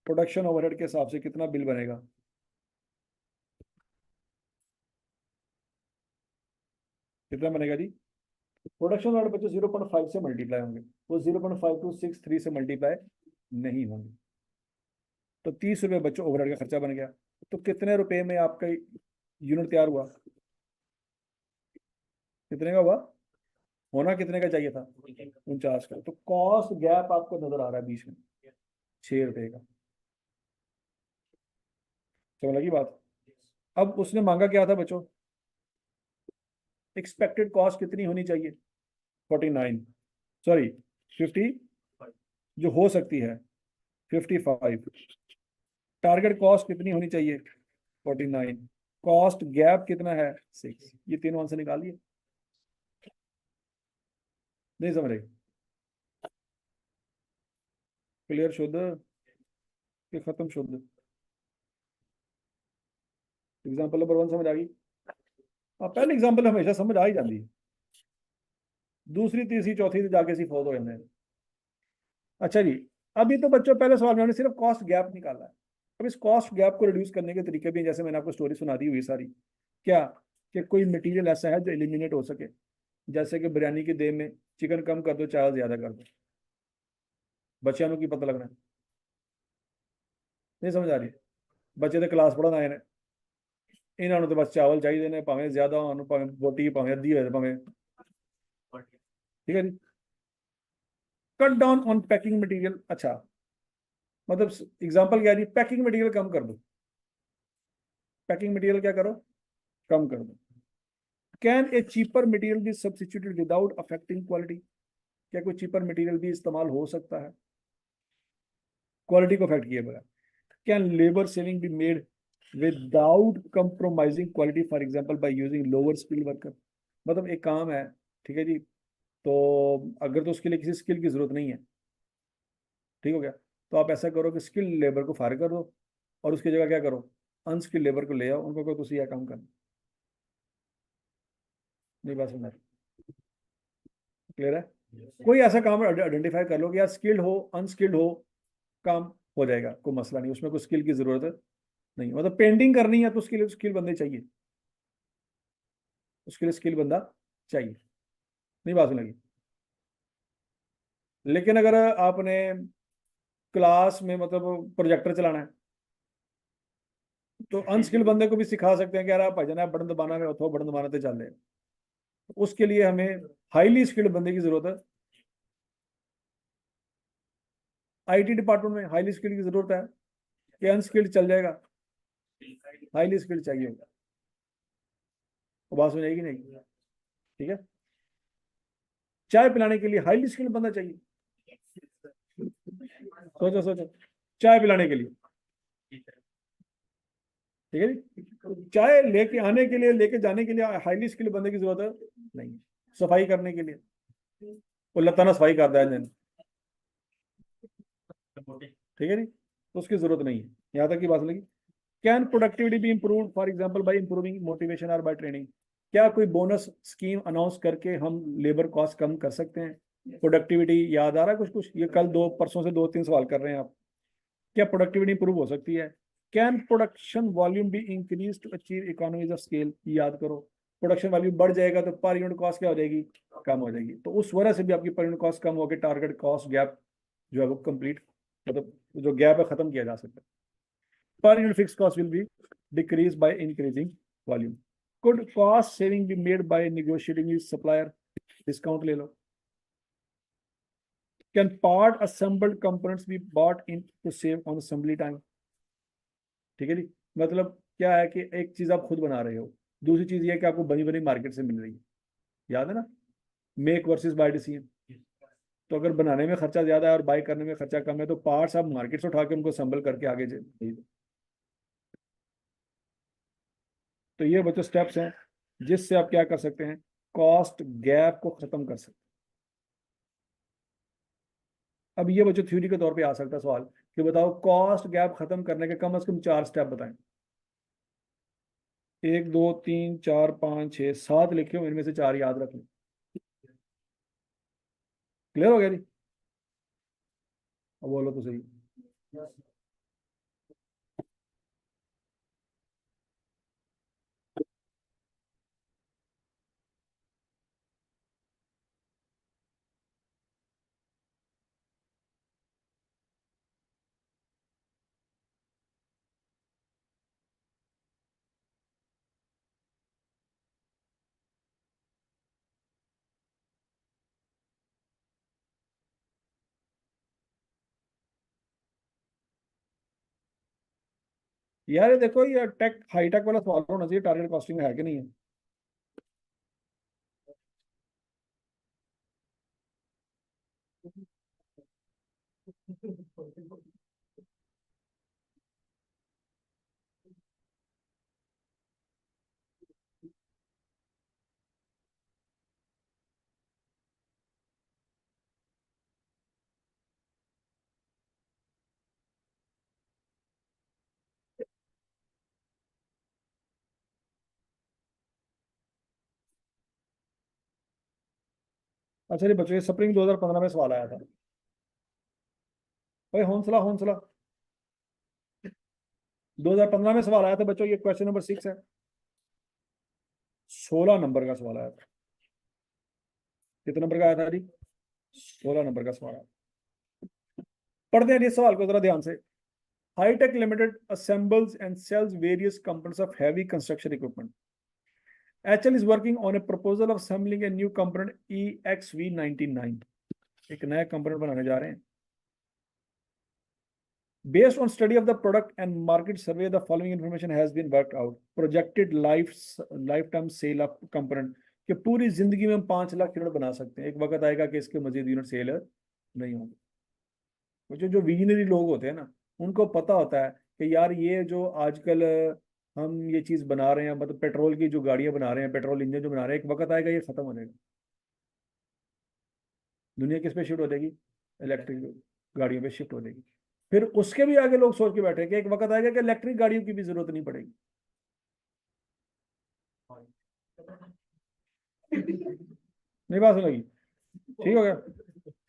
प्रोडक्शन ओवरहेड के हिसाब से कितना बिल बनेगा? कितना बनेगा जी? प्रोडक्शन ओवरहेड बच्चों 0.5 से मल्टीप्लाई होंगे, वो 0.5263 से मल्टीप्लाई नहीं होंगे। तो 30 रुपये बच्चों ओवरहेड का खर्चा बन गया। तो कितने रुपए में आपका यूनिट तैयार हुआ? कितने का हुआ? होना कितने का चाहिए था? 49 का। तो कॉस्ट गैप आपको नजर आ रहा है बीच में, 6 रुपए का। समझ लगी बात? अब उसने मांगा क्या था बच्चों? एक्सपेक्टेड कॉस्ट कितनी होनी चाहिए? 49, सॉरी 50, जो हो सकती है 55। टारगेट कॉस्ट कितनी होनी चाहिए? 49। कॉस्ट गैप कितना है? 6। ये तीनों आंसर निकालिए। नहीं समझ रहे? क्लियर शुद्ध कि खत्म शुद्ध? एग्जाम्पल नंबर 1 समझ आ गई? पहले एग्जाम्पल हमेशा समझ आ ही जाती है, दूसरी तीसरी चौथी से जाके सी फॉलो हो जाते हैं। अच्छा जी, अभी तो बच्चों पहले सवाल में हमने सिर्फ कॉस्ट गैप निकाला है। अब इस कॉस्ट गैप को रिड्यूस करने के तरीके भी हैं, जैसे मैंने आपको स्टोरी सुना दी हुई सारी। क्या? कि कोई मटेरियल ऐसा है जो एलिमिनेट हो सके, जैसे कि बिरयानी की देह में चिकन कम कर दो, चावल ज्यादा कर दो, बच्चों की पता लगना है। नहीं समझ आ रही? बच्चे तो क्लास पढ़न आए ने, इन्होंने तो बस चावल चाहिए ने, भावें ज्यादा होन, भावें बोटी, भावें अद्धी हो, भावें। ठीक है जी। Cut down on packing material. अच्छा, मतलब एग्जांपल क्या है जी? पैकिंग मटेरियल कम कर दो। पैकिंग मटेरियल क्या करो? कम कर दो। Can a cheaper material be substituted without affecting quality? क्या कोई चीपर मटेरियल भी इस्तेमाल हो सकता है क्वालिटी को अफेक्ट किए बगैर? Can labour saving be made without compromising quality, for example by using lower skill worker? मतलब एक काम है, ठीक है जी, तो अगर तो उसके लिए किसी स्किल की जरूरत नहीं है, ठीक हो गया, तो आप ऐसा करो कि स्किल लेबर को फायर कर दो और उसकी जगह क्या करो? अनस्किल लेबर को ले आओ, उनको कोई दूसरी काम करना। नहीं बात समझ? क्लियर है? कोई ऐसा काम आइडेंटिफाई कर लो कि यार स्किल्ड हो अनस्किल्ड हो, काम हो जाएगा, कोई मसला नहीं, उसमें कोई स्किल की जरूरत नहीं। मतलब पेंटिंग करनी है तो उसके लिए स्किल बंदे चाहिए, उसके लिए स्किल बंदा चाहिए। नहीं बात सुनेगी? लेकिन अगर आपने क्लास में मतलब प्रोजेक्टर चलाना है, तो अनस्किल बंदे को भी सिखा सकते हैं कि यार आप भाईजान आप बटन दबाना है, अथवा बटन दबाना तो चल रहे हैं। उसके लिए हमें हाईली स्किल्ड बंदे की जरूरत है। आईटी डिपार्टमेंट में हाईली स्किल्ड की जरूरत है कि अनस्किल्ड चल जाएगा? हाईली स्किल्ड चाहिए होगा। तो बात सुन जाएगी नहीं? ठीक है। चाय पिलाने के लिए हाईली स्किल्ड बंदा चाहिए। सोचो सोचो, चाय पिलाने के लिए, ठीक है जी, चाय लेके आने के लिए, लेके जाने के लिए हाईली स्किल्ड बंदे की जरूरत है नहीं। सफाई करने के लिए वो लताना सफाई करता है दिन, ठीक है जी, तो उसकी जरूरत नहीं है। यहाँ तक की बात लगी? Can productivity B improve for example by improving motivation और बाई ट्रेनिंग? क्या कोई बोनस स्कीम अनाउंस करके हम लेबर कॉस्ट कम कर सकते हैं? प्रोडक्टिविटी याद आ रहा है कुछ कुछ? ये कल दो परसों से 2-3 सवाल कर रहे हैं आप। क्या प्रोडक्टिविटी इंप्रूव हो सकती है? Can production volume be increase to achieve economies of scale? याद करो, प्रोडक्शन वॉल्यूम बढ़ जाएगा तो पर यूनिट कॉस्ट क्या हो जाएगी? कम हो जाएगी। तो उस वजह से भी आपकी पर यूनिट कॉस्ट कम होकर टारगेट कॉस्ट गैप जो है वो कंप्लीट, मतलब जो गैप है खत्म किया जा सकता है। Per unit fix cost will be decrease by increasing volume. Could cost saving be made by negotiating with supplier? Discount ले लो। Can part assembled components be bought in to save on assembly time? ठीक है जी, मतलब क्या है कि एक चीज आप खुद बना रहे हो, दूसरी चीज ये है कि आपको बनी बनी मार्केट से मिल रही है। याद है ना, मेक वर्सेस बाय डिसीजन? तो अगर बनाने में खर्चा ज्यादा है और बाय करने में खर्चा कम है, तो पार्ट्स आप मार्केट से उठा के उनको असेंबल करके आगे भेज दो। तो ये बच्चों स्टेप्स हैं जिससे आप क्या कर सकते हैं? कॉस्ट गैप को खत्म कर सकते हैं। अब ये बच्चों थ्योरी के तौर पे आ सकता है सवाल कि बताओ कॉस्ट गैप खत्म करने के कम से कम 4 स्टेप बताएं। 1 2 3 4 5 6 7 लिखे हो, इनमें से 4 याद रख लो। क्लियर हो गया जी? अब बोलो तो सही। यार ये देखो, ये टेक हाईटेक वाला सवाल होना चाहिए, टारगेट कॉस्टिंग में है कि नहीं है? अच्छा, ये बच्चों, ये स्प्रिंग 2015 में सवाल आया था। भाई हौसला हौसला, 2015 में सवाल आया था बच्चों, ये क्वेश्चन नंबर 6 है। 16 नंबर का सवाल आया था। कितने नंबर का आया था जी? 16 नंबर का सवाल आया। पढ़ते हैं इस सवाल को जरा ध्यान से। Hitech limited assembles and sells various components of heavy construction equipment. HL is working on a proposal of assembling a new component EXV99। एक नया कंपोनेंट बनाने जा रहे हैं। Based on study of the product and market survey, the following information has been worked out. Projected lifetime sale of component, कि पूरी जिंदगी में हम 5 लाख यूनिट बना सकते हैं। एक वक्त आएगा कि इसके मजीद यूनिट सेल नहीं होंगे। जो जो विजनरी लोग होते हैं ना, उनको पता होता है कि यार ये जो आजकल हम ये चीज बना रहे हैं, मतलब पेट्रोल की जो गाड़ियां बना रहे हैं, पेट्रोल इंजन जो बना रहे हैं, एक वक्त आएगा ये खत्म हो जाएगा। दुनिया किस पे शिफ्ट हो जाएगी? इलेक्ट्रिक गाड़ियों पे शिफ्ट हो जाएगी। फिर उसके भी आगे लोग सोच के बैठे कि एक वक्त आएगा कि इलेक्ट्रिक गाड़ियों की भी जरूरत नहीं पड़ेगी। नहीं बात लगी? ठीक हो गया?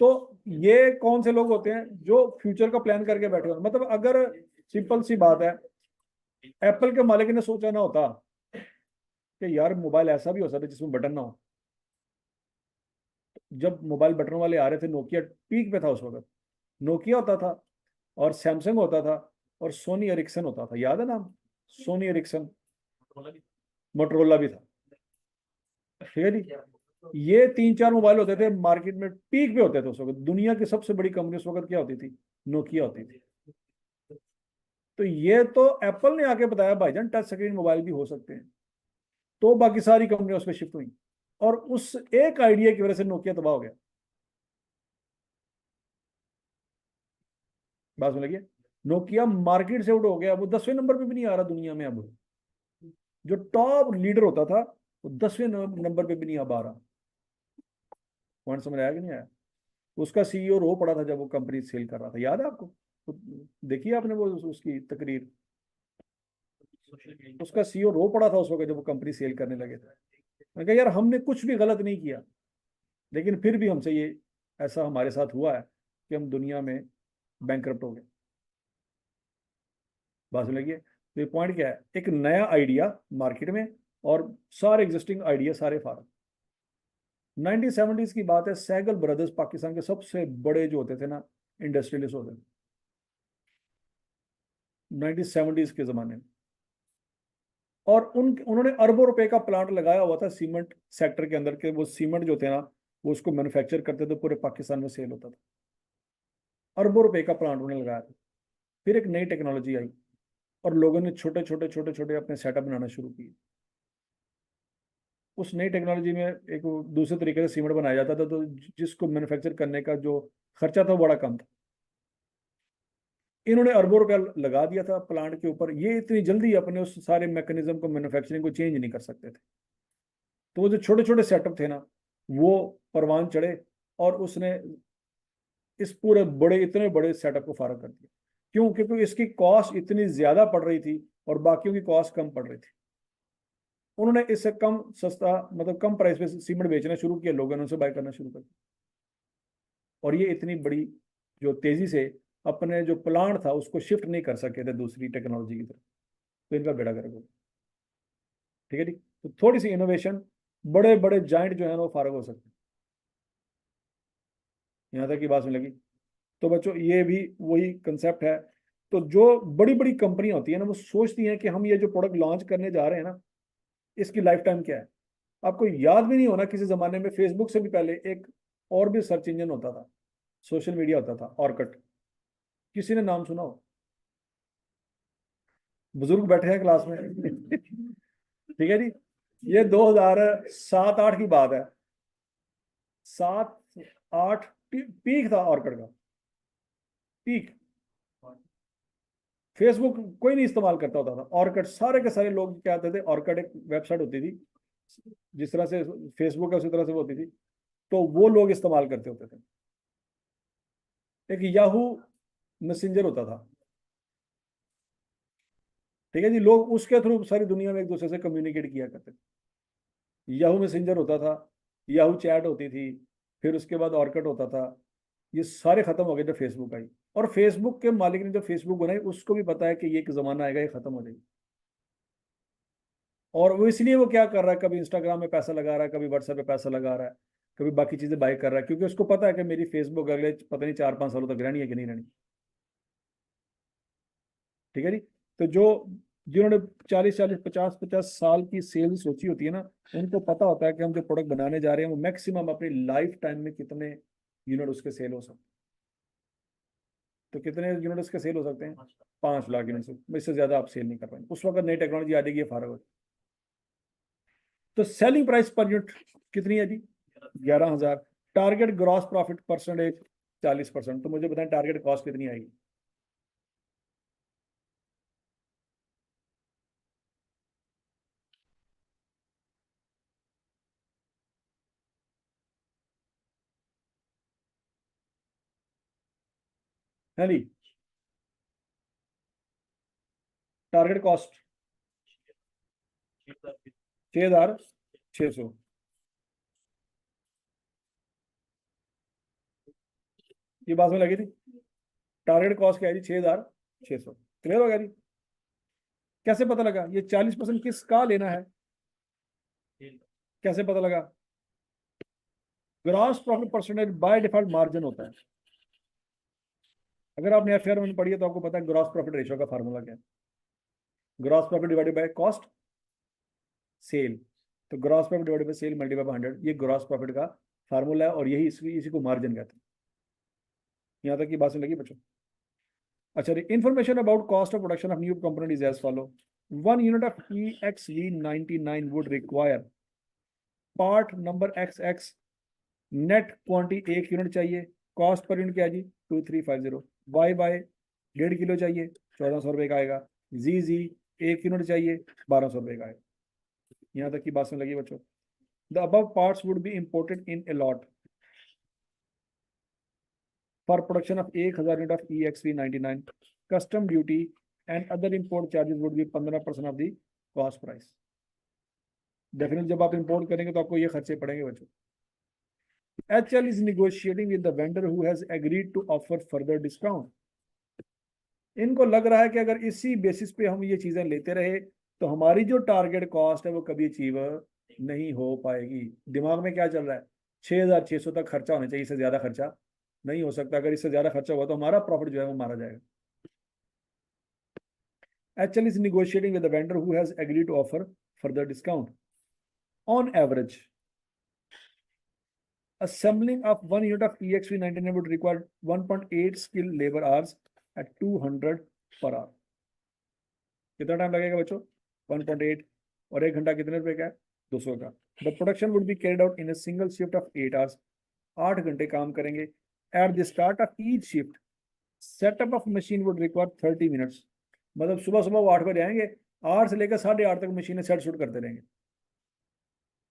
तो ये कौन से लोग होते हैं जो फ्यूचर का प्लान करके बैठे हो? मतलब अगर सिंपल सी बात है, एप्पल के मालिक ने सोचा ना होता कि यार मोबाइल ऐसा भी हो सकता है जिसमें बटन ना हो। जब मोबाइल बटन वाले आ रहे थे, नोकिया पीक पे था उस वक्त। नोकिया होता था, और सैमसंग होता था, और सोनी एरिक्सन होता था। याद है नाम? सोनी एरिक्सन, मोटरोला भी था। ठीक है जी? ये 3 4 मोबाइल होते थे मार्केट में, पीक पे होते थे उस वक्त। दुनिया की सबसे बड़ी कंपनी उस वक्त क्या होती थी? नोकिया होती थी। तो ये तो एप्पल ने आके बताया भाईजान टच स्क्रीन मोबाइल भी हो सकते हैं, तो बाकी सारी कंपनियां उस पर शिफ्ट हुई। और उस एक आइडिया की वजह से नोकिया तबाह हो गया। बात सुन लगी? नोकिया मार्केट से आउट हो गया, वो 10वें नंबर पे भी नहीं आ रहा दुनिया में अब। जो टॉप लीडर होता था, वो 10वें नंबर पे भी नहीं अब आ रहा। पॉइंट समझ आया कि नहीं आया? उसका सीईओ रो पड़ा था जब वो कंपनी सेल कर रहा था। याद है आपको? तो देखिए आपने वो उसकी तकरीर। उसका सीईओ रो पड़ा था उस वक्त जब वो कंपनी सेल करने लगे थे। मैंने कहा यार हमने कुछ भी गलत नहीं किया, लेकिन फिर भी हमसे ये ऐसा हमारे साथ हुआ है कि हम दुनिया में बैंकरप्ट हो गए। बात लगी? तो ये पॉइंट क्या है? एक नया आइडिया मार्केट में, और सारे एग्जिस्टिंग आइडिया सारे फार्म। 1970s की बात है। सैगल ब्रदर्स पाकिस्तान के सबसे बड़े जो होते थे ना, इंडस्ट्रियलिस्ट होते थे 1970s के जमाने में। और उन्होंने अरबों रुपए का प्लांट लगाया हुआ था सीमेंट सेक्टर के अंदर के। वो सीमेंट जो थे ना, वो उसको मैन्युफैक्चर करते थे, पूरे पाकिस्तान में सेल होता था। अरबों रुपए का प्लांट उन्होंने लगाया था। फिर एक नई टेक्नोलॉजी आई, और लोगों ने छोटे छोटे छोटे छोटे अपने सेटअप बनाना शुरू किए। उस नई टेक्नोलॉजी में एक दूसरे तरीके से सीमेंट बनाया जाता था, तो जिसको मैन्युफैक्चर करने का जो खर्चा था वो बड़ा कम था। इन्होंने अरबों रुपया लगा दिया था प्लांट के ऊपर। ये इतनी जल्दी अपने उस सारे मैकेनिज्म को, मैन्युफैक्चरिंग को चेंज नहीं कर सकते थे। तो वो जो छोटे छोटे सेटअप थे ना, वो परवान चढ़े। और उसने इस पूरे बड़े इतने बड़े सेटअप को फारग कर दिया। क्यों? क्योंकि इसकी कॉस्ट इतनी ज्यादा पड़ रही थी और बाकियों की कॉस्ट कम पड़ रही थी। उन्होंने इससे कम सस्ता मतलब कम प्राइस पे सीमेंट बेचना शुरू किया, लोगों ने उनसे बाय करना शुरू कर दिया। और ये इतनी बड़ी जो तेजी से अपने जो प्लांट था उसको शिफ्ट नहीं कर सके थे दूसरी टेक्नोलॉजी की तरफ, तो इनका बेड़ा गर्क हो गया। ठीक है जी। तो थोड़ी सी इनोवेशन, बड़े बड़े जाइंट जो है वो फारग हो सकते हैं। यहाँ तक की बात सुन लगी। तो बच्चों ये भी वही कंसेप्ट है। तो जो बड़ी बड़ी कंपनियां होती है ना, वो सोचती हैं कि हम ये जो प्रोडक्ट लॉन्च करने जा रहे हैं ना, इसकी लाइफ टाइम क्या है। आपको याद भी नहीं होना, किसी जमाने में फेसबुक से भी पहले एक और भी सर्च इंजन होता था, सोशल मीडिया होता था, ऑर्कट। किसी ने नाम सुना हो? बुजुर्ग बैठे हैं क्लास में। ठीक है जी। ये 2007-8 की बात है। 7-8 पीक था ऑर्कट का, पीक। फेसबुक कोई नहीं इस्तेमाल करता होता था, ऑर्कट सारे के सारे लोग क्या आते थे। ऑर्कट एक वेबसाइट होती थी, जिस तरह से फेसबुक है उसी तरह से वो होती थी, तो वो लोग इस्तेमाल करते होते थे। एक याहू मैसेंजर होता था। ठीक है जी। लोग उसके थ्रू सारी दुनिया में एक दूसरे से कम्युनिकेट किया करते थे। याहू मैसेंजर होता था, याहू चैट होती थी, फिर उसके बाद ऑर्कट होता था। ये सारे खत्म हो गए जब फेसबुक आई। और फेसबुक के मालिक ने जब फेसबुक बनाई, उसको भी पता है कि ये एक जमाना आएगा, ये खत्म हो जाएगी। और वो इसलिए वो क्या कर रहा है, कभी इंस्टाग्राम में पैसा लगा रहा है, कभी व्हाट्सएप पे पैसा लगा रहा है, कभी बाकी चीजें बाय कर रहा है, क्योंकि उसको पता है कि मेरी फेसबुक अगले पता नहीं 4-5 सालों तक रहनी है कि नहीं रहनी। ठीक है जी। तो जो जिन्होंने 40-40 50-50 साल की सेल सोची होती है ना, उनको पता होता है कि हम जो प्रोडक्ट बनाने जा रहे हैं वो मैक्सिमम अपनी लाइफ टाइम में कितने यूनिट उसके सेल हो सकते हैं। तो कितने यूनिट उसके सेल हो सकते हैं? 5 लाख यूनिट से, इससे ज्यादा आप सेल नहीं कर पाएंगे। उस वक्त नई टेक्नोलॉजी आ जाएगी, ये फारग हो। तो सेलिंग प्राइस पर यूनिट कितनी है जी? 11,000। Target gross profit percentage 40%। तो मुझे बताएं टारगेट कॉस्ट कितनी आएगी? है नहीं? Target cost 6,600। ये बात में लगी थी। टारगेट कॉस्ट क्या है जी? 6,600। क्लियर हो गया जी? कैसे पता लगा ये 40% किसका लेना है? कैसे पता लगा? Gross profit percentage by default margin होता है। अगर आपने एफ में पढ़ी है तो आपको पता है ग्रॉस प्रॉफिट रेशियो का फार्मूला क्या है। Gross profit divided by cost sale. तो gross profit divided by sale multiply by 100, ये ग्रॉस प्रॉफिट का फार्मूला है, और यही इसी को मार्जिन कहते हैं। यहाँ तक की बात सुन लगी बच्चों? अच्छा, information about cost of production of new component is as follow. 1 unit of EXV99 would require part number XX, net quantity 1 unit चाहिए, कॉस्ट पर यूनिट क्या है जी? 2350। वाई बाय 1.5 किलो चाहिए, 1,400 रुपये का आएगा। जी जी 1 यूनिट चाहिए, 1,200 रुपये का आएगा। यहाँ तक की बात सुन लगी बच्चों? The above parts would be imported in a lot for production of 1,000 unit of EXV99. Custom duty and other import charges would be 15% of the cost price. Definitely जब आप इंपोर्ट करेंगे तो आपको ये खर्चे पड़ेंगे बच्चों। HL is negotiating with the vendor who has agreed to offer further discount. इनको लग रहा है कि अगर इसी बेसिस पे हम ये चीजें लेते रहे तो हमारी जो टारगेट कॉस्ट है वो कभी अचीव नहीं हो पाएगी। दिमाग में क्या चल रहा है? 6,600 तक खर्चा होना चाहिए, इससे ज्यादा खर्चा नहीं हो सकता। अगर इससे ज्यादा खर्चा हुआ तो हमारा प्रॉफिट जो है वो मारा जाएगा। HL is negotiating with the vendor who has agreed to offer further discount. On average, assembling of 1 unit of EXV99 would require 1.8 skilled labor hours at 200 per hour. कितना टाइम लगेगा बच्चों? 1.8, और 1 घंटा कितने रुपए का है? 200 का। The production would be carried out in a single shift of 8 hours. 8 घंटे काम करेंगे। At the start of each shift, setup of machine would require 30 minutes. मतलब सुबह सुबह वो 8 बजे आएंगे, 8 से लेकर 8:30 तक मशीनें सेट शूट करते रहेंगे,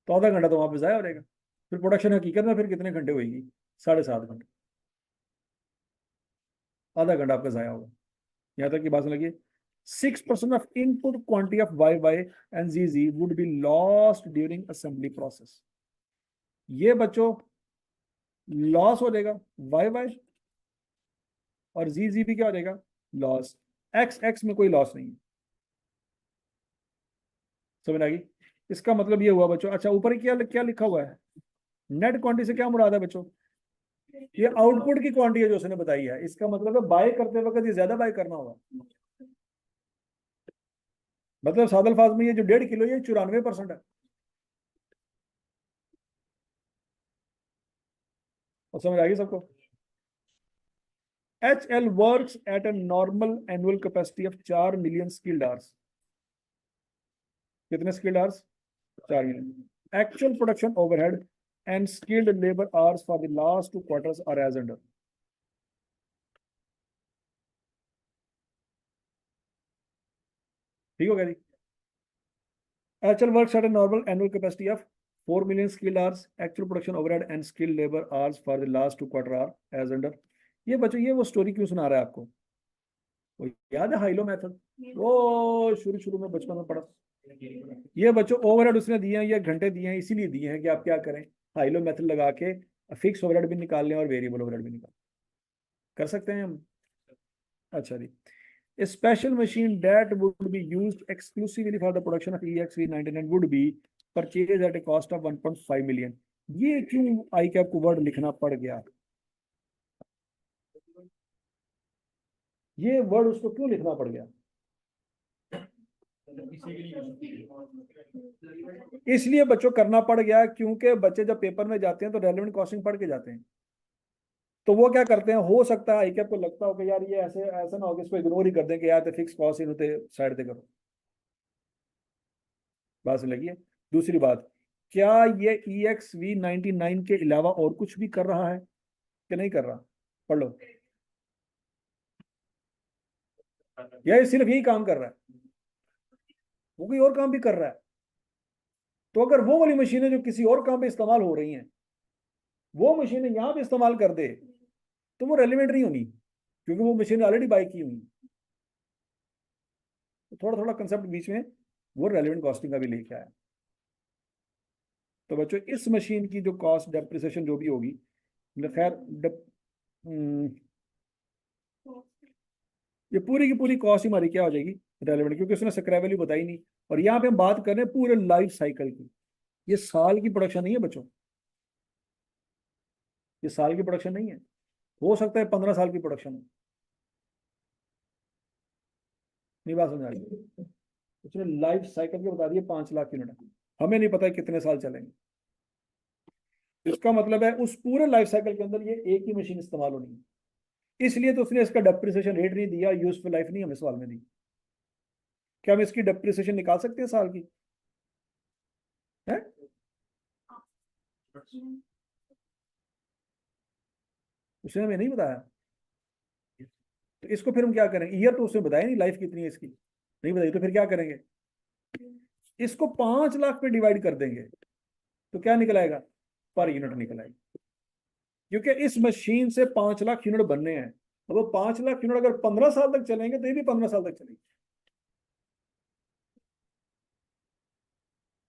तो आधा घंटा तो वहां पर जाया हो जाएगा। फिर प्रोडक्शन हकीकत में फिर कितने घंटे होगी? 7.5 घंटे। आधा घंटा आपका जाया होगा। यहाँ तक की बात लगी। 6% of input quantity of Y Y and G G would be lost during assembly process. ये बच्चों लॉस हो जाएगा वाई वाई, और जी जी भी क्या हो जाएगा, लॉस। एक्स एक्स में कोई लॉस नहीं है। समझ आ गई? इसका मतलब ये हुआ बच्चों। अच्छा, ऊपर क्या क्या लिखा हुआ है, नेट क्वांटिटी से क्या मुराद है बच्चों? ये आउटपुट की क्वांटिटी है जो उसने बताई है। इसका मतलब है बाय करते वक्त ये ज्यादा बाय करना होगा। मतलब सादल फाज में ये जो 1.5 किलो ये 94% है। और समझ आ गई सबको? HL works at a normal annual capacity of 4 million skilled hours. कितने skilled hours? 4 million. Actual production overhead and skilled labor hours for the last 2 quarters are as under. ठीक हो गया जी? HL works at a normal annual capacity of 4 million skilled hours. Actual production overhead and skilled labor hours for the last 2 quarters are as under. ये बच्चों ये वो story क्यों सुना रहा है आपको? वो याद है हाइलो मेथड? वो शुरू शुरू में बचपन में पढ़ा। ये बच्चों ओवरहेड उसने दिए हैं, ये घंटे दिए हैं, इसीलिए दिए हैं कि आप क्या करें, हाइलो मेथड लगा के फिक्स ओवरहेड भी निकाल लें और वेरिएबल ओवरहेड भी निकाल कर सकते हैं हम। अच्छा जी। A special machine that would be used exclusively for the production of EXV99 would be purchased at a cost of 1.5 million. ये क्यों आई कैप को वर्ड लिखना पड़ गया? ये वर्ड उसको क्यों लिखना पड़ गया? इसलिए बच्चों करना पड़ गया क्योंकि बच्चे जब पेपर में जाते हैं तो रेलेवेंट कॉस्टिंग पढ़ के जाते हैं। तो वो क्या करते हैं, हो सकता है आईकैप को लगता हो कि यार ये ऐसे ऐसा ना हो कि इसको इग्नोर ही कर दें कि यार तो फिक्स कॉस्ट इन होते साइड पे करो। बात समझ लगी है? दूसरी बात, क्या ये EXV99 के अलावा और कुछ भी कर रहा है कि नहीं कर रहा? पढ़ लो। या ये सिर्फ यही काम कर रहा है? वो कोई और काम भी कर रहा है। तो अगर वो वाली मशीनें जो किसी और काम पे इस्तेमाल हो रही हैं वो मशीनें यहाँ पे इस्तेमाल कर दे तो वो रेलिवेंट नहीं होनी, क्योंकि वो मशीन ऑलरेडी बाई की हुई। तो थोड़ा थोड़ा कंसेप्ट बीच में वो रेलिवेंट कॉस्टिंग का भी लेके आया। तो बच्चों इस मशीन की जो कॉस्ट डेप्रिसिएशन जो भी होगी, खैर ये पूरी की पूरी कॉस्ट हमारी क्या हो जाएगी, रेलिवेंट, क्योंकि उसने स्क्रैप वैल्यू बताई नहीं। और यहाँ पे हम बात कर रहे हैं पूरे लाइफ साइकिल की। ये साल की प्रोडक्शन नहीं है बच्चों, ये साल की प्रोडक्शन नहीं है। हो सकता है 15 साल की प्रोडक्शन हो। नहीं बात समझ आ रही? उसने लाइफ साइकिल के बता दिए 5 लाख यूनिट, हमें नहीं पता कितने साल चलेंगे। इसका मतलब है उस पूरे लाइफ साइकिल के अंदर ये एक ही मशीन इस्तेमाल होनी है। इसलिए तो उसने इसका डेप्रिसिएशन रेट नहीं दिया, यूजफुल लाइफ नहीं हमें सवाल में दी। क्या हम इसकी डेप्रिसिएशन निकाल सकते हैं साल की? है? उसने हमें नहीं बताया। तो इसको फिर हम क्या करेंगे? ईयर तो उसने बताया नहीं लाइफ कितनी है इसकी, नहीं बताई, तो फिर क्या करेंगे? इसको 5 लाख पे डिवाइड कर देंगे तो क्या निकल आएगा? पर यूनिट निकल आएगा। क्योंकि इस मशीन से 5 लाख यूनिट बनने हैं। अब वो 5 लाख यूनिट अगर 15 साल तक चलेंगे तो ये भी 15 साल तक चलेंगे।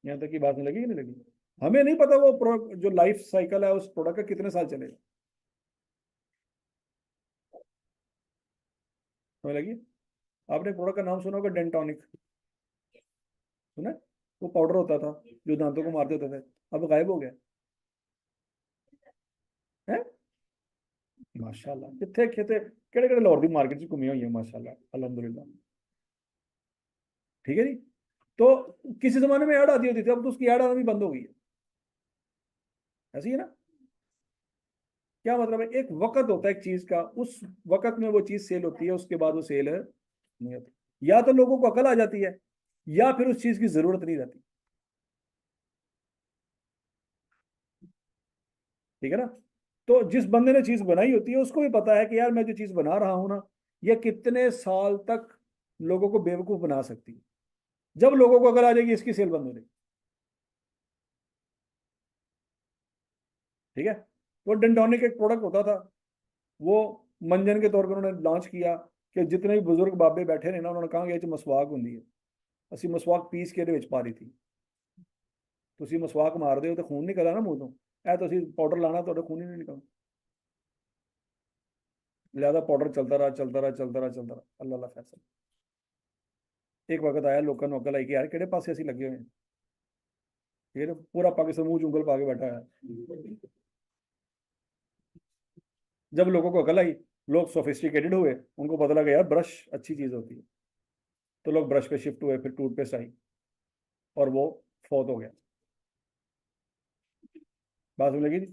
यहाँ तक की बात नहीं लगी कि नहीं लगी? हमें नहीं पता वो जो लाइफ साइकिल है उस प्रोडक्ट का कितने साल चलेगा। समझ लगी? आपने प्रोडक्ट का नाम सुना होगा डेंटोनिक, सुना? वो पाउडर होता था जो दांतों को मार देते थे, अब गायब हो गया है। माशाल्लाह, कितने खेते केड़े केड़े लाहौर की मार्केट च घूमी हुई है माशाल्लाह अल्हम्दुलिल्लाह। ठीक है जी। तो किसी जमाने में ऐड आती होती थी, अब तो उसकी ऐड आना भी बंद हो गई है। ऐसी है ना? क्या मतलब है, एक वक्त होता है एक चीज का, उस वक्त में वो चीज सेल होती है, उसके बाद वो सेल नहीं होती। या तो लोगों को अकल आ जाती है या फिर उस चीज की जरूरत नहीं रहती। ठीक है ना? तो जिस बंदे ने चीज बनाई होती है उसको भी पता है कि यार मैं जो चीज बना रहा हूं ना, ये कितने साल तक लोगों को बेवकूफ बना सकती है। जब लोगों को अकल आ जाएगी इसकी सेल बंद हो जाएगी। ठीक है? वो डेंटोनिक एक प्रोडक्ट होता था, वो मंजन के तौर पर उन्होंने लॉन्च किया कि जितने भी बुजुर्ग बाबे बैठे ने ना उन्होंने कहा कि मसवाक होंगी है, ਅਸੀਂ ਮਸਵਾਕ ਪੀਸ ਕੇ ਇਹਦੇ ਵਿੱਚ ਪਾ ਦਿੱਤੀ। ਤੁਸੀਂ ਮਸਵਾਕ ਮਾਰਦੇ ਹੋ ਤੇ ਖੂਨ ਨਿਕਲਦਾ ਨਾ ਮੂੰਹ ਤੋਂ, ਇਹ ਤੁਸੀਂ ਪਾਊਡਰ ਲਾਣਾ ਤੁਹਾਡਾ ਖੂਨ ਹੀ ਨਹੀਂ ਨਿਕਲਦਾ। लिहाजा पाउडर चलता रहा चलता रहा चलता रहा चलता रहा, अल्लाह अल्लाह फैसला। एक वक्त आया लोगों ने अकल आई कि यार किहड़े पासे असीं लगे हुए हैं, फिर पूरा पाकिस्तान मुंह चुंगल पा के बैठा है। जब लोगों को अकल आई, लोग सोफिस्टिकेटेड हुए, उनको पता लगा यार ब्रश अच्छी चीज होती है, तो लोग ब्रश पे शिफ्ट हुए, फिर टूथपेस्ट आई और वो फौत हो गया। बात समझ लगी?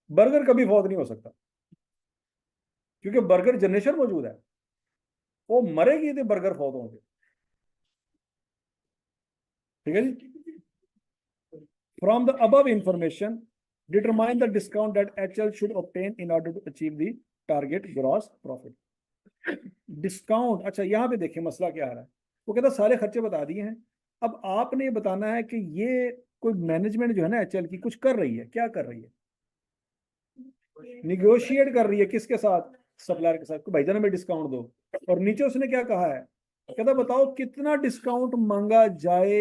बर्गर कभी फौत नहीं हो सकता, क्योंकि बर्गर जनरेशन मौजूद है, वो मरेगी तो बर्गर फौत होंगे। ठीक है जी। From the above information determine the discount that HL should obtain in order to achieve the target gross profit. Discount, अच्छा यहाँ पे देखिए मसला क्या आ रहा है। वो कहता सारे खर्चे बता दिए हैं, अब आपने ये बताना है कि ये कोई मैनेजमेंट जो है ना HL की कुछ कर रही है, क्या कर रही है? निगोशिएट कर रही है किसके साथ? सप्लायर के साथ, भाईजान हमें डिस्काउंट दो। और नीचे उसने क्या कहा है, कहता बताओ कितना डिस्काउंट मांगा जाए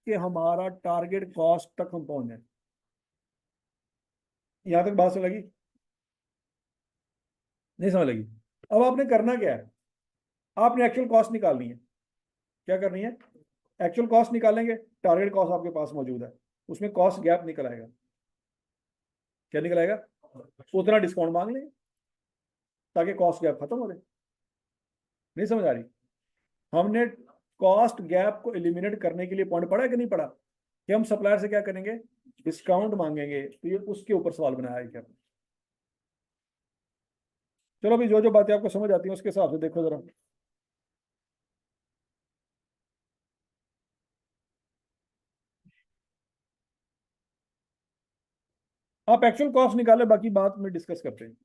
कि हमारा टारगेट कॉस्ट तक हम पहुंच जाए। यहां तक बात समझ लगी? नहीं समझ लगी? अब आपने करना क्या है, आपने एक्चुअल कॉस्ट निकालनी है। क्या करनी है? एक्चुअल कॉस्ट निकालेंगे, टारगेट कॉस्ट आपके पास मौजूद है, उसमें कॉस्ट गैप निकल आएगा। क्या निकल आएगा? उतना डिस्काउंट मांग लेंगे ताकि कॉस्ट गैप खत्म हो जाए। नहीं समझ आ रही? हमने कॉस्ट गैप को एलिमिनेट करने के लिए पॉइंट पढ़ा है कि नहीं पढ़ा, कि हम सप्लायर से क्या करेंगे, डिस्काउंट मांगेंगे। तो ये उसके ऊपर सवाल बनाया है क्या? चलो भाई, जो जो बातें आपको समझ आती हैं उसके हिसाब से देखो जरा। आप एक्चुअल कॉस्ट निकाले, बाकी बात में डिस्कस करते हैं।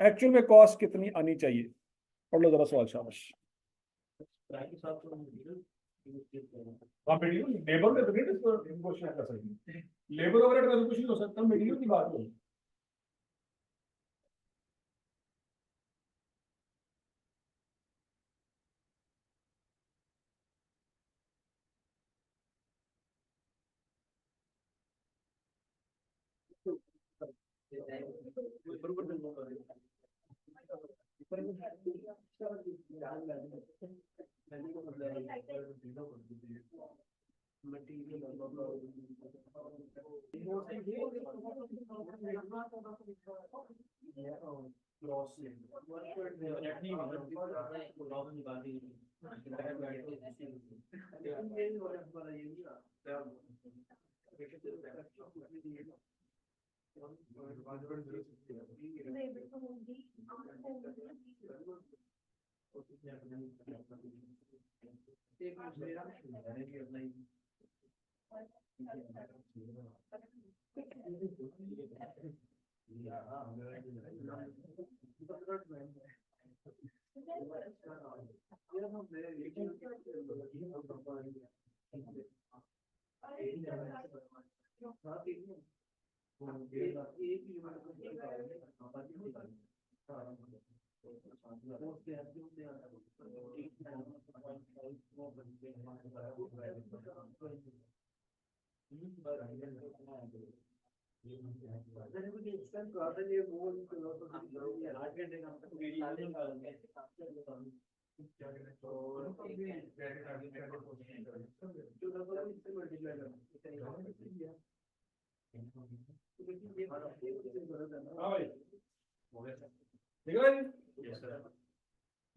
एक्चुअल में कॉस्ट कितनी आनी चाहिए? पढ़ लो जरा सवाल, शाबाश। लेबर में तो नहीं कर सकते, लेबर ओवरहेड में तो कुछ नहीं हो सकता, मटेरियल की बात हो।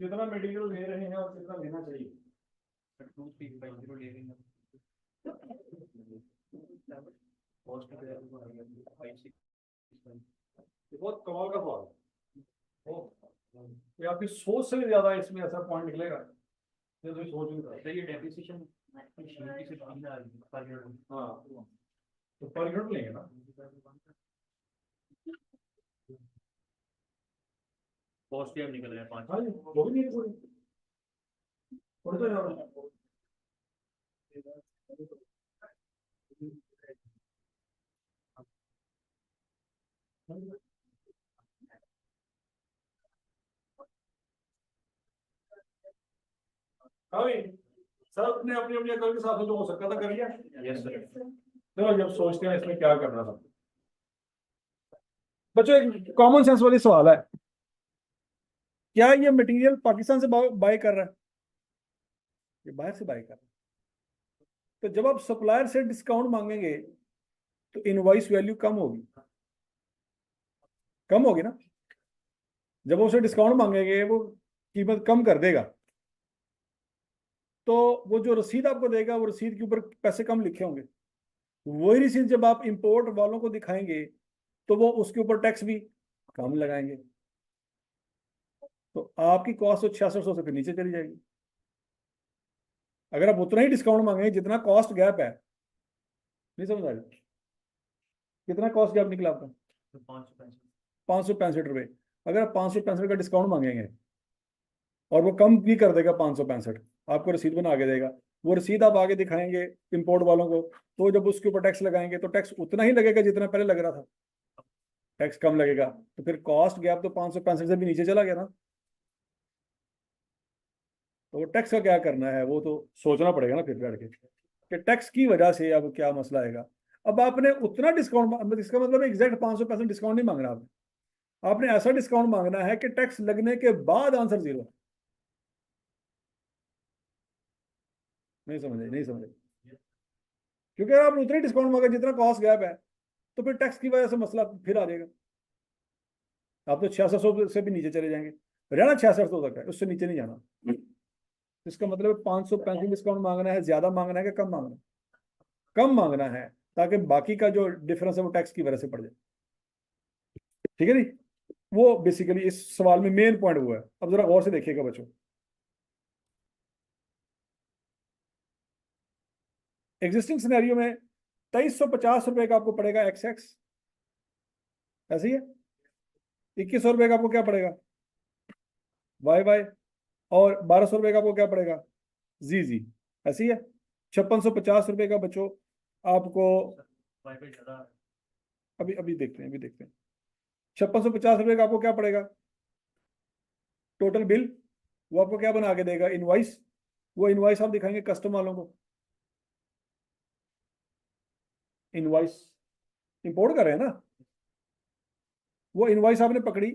कितना मटेरियल ले रहे हैं और कितना लेना चाहिए? बहुत कमाल का सवाल, ये आपकी सोच से भी ज्यादा इसमें ऐसा पॉइंट निकलेगा, ये तो सोच नहीं सकते। ये डेप्रिसिएशन हाँ, तो पर यूनिट लेंगे ना, कॉस्ट भी निकल रहा है 5। हाँ जी, वो भी नहीं पूरी थोड़ी तो यार। सर अपने अपनी अपनी अकल के हिसाब से जो हो सकता था कर लिया। Yes sir. चलो जब सोचते हैं इसमें क्या करना था। बच्चों एक कॉमन सेंस वाली सवाल है, क्या ये मटेरियल पाकिस्तान से बाय कर रहा है? ये बाहर से बाय कर रहा है। तो जब आप सप्लायर से डिस्काउंट मांगेंगे तो इनवॉइस वैल्यू कम होगी, कम होगी ना। जब उसे डिस्काउंट मांगेंगे वो कीमत कम कर देगा, तो वो जो रसीद आपको देगा वो रसीद के ऊपर पैसे कम लिखे होंगे। वही रसीद जब आप इंपोर्ट वालों को दिखाएंगे तो वो उसके ऊपर टैक्स भी कम लगाएंगे, तो आपकी कॉस्ट तो 6600 से फिर नीचे चली जाएगी। अगर आप उतना ही डिस्काउंट मांगेंगे जितना कॉस्ट गैप है, नहीं समझ आ रही, कितना कॉस्ट गैप निकला आपका? 565 रुपये। अगर आप 565 का डिस्काउंट मांगेंगे और वो कम भी कर देगा 565, आपको रसीद बना के देगा, वो रसीद आप आगे दिखाएंगे इंपोर्ट वालों को, तो जब उसके ऊपर टैक्स लगाएंगे तो टैक्स उतना ही लगेगा जितना पहले लग रहा था, टैक्स कम लगेगा। तो फिर कॉस्ट गैप तो 565 से भी नीचे चला गया ना। तो वो टैक्स का क्या करना है वो तो सोचना पड़ेगा ना फिर बैठ के, कि टैक्स की वजह से अब क्या मसला आएगा। अब आपने उतना डिस्काउंट, इसका मतलब एग्जैक्ट 500% डिस्काउंट नहीं मांगना आपने ऐसा डिस्काउंट मांगना है कि टैक्स लगने के बाद आंसर जीरो। नहीं समझे, नहीं समझे, क्योंकि अगर आपने उतना ही डिस्काउंट मांगा जितना कॉस्ट गैप है तो फिर टैक्स की वजह से मसला फिर आ जाएगा। आप तो 6600 से भी नीचे चले जाएंगे, रहना 6600 तक है, उससे नीचे नहीं जाना। इसका मतलब 535 डिस्काउंट मांगना है, ज्यादा मांगना है कि कम मांगना है? कम मांगना है, ताकि बाकी का जो डिफरेंस है वो टैक्स की वजह से पड़ जाए। ठीक है जी, वो बेसिकली इस सवाल में मेन पॉइंट वो है। अब जरा गौर से देखिएगा बच्चों, एग्जिस्टिंग सिनेरियो में 2350 रुपए का आपको पड़ेगा एक्स एक्स, ऐसे ही है। 2100 रुपए का आपको क्या पड़ेगा वाई वाई, और 1200 रुपए का आपको क्या पड़ेगा जी जी, ऐसे ही है। 5650 रुपए का बच्चों आपको, अभी अभी देखते हैं, अभी देखते हैं। 5650 रुपए का आपको क्या पड़ेगा टोटल बिल, वो आपको क्या बना के देगा इनवॉइस। वो इनवॉइस आप दिखाएंगे कस्टम वालों को, इनवॉइस इंपोर्ट कर रहे हैं ना, वो इनवॉइस आपने पकड़ी,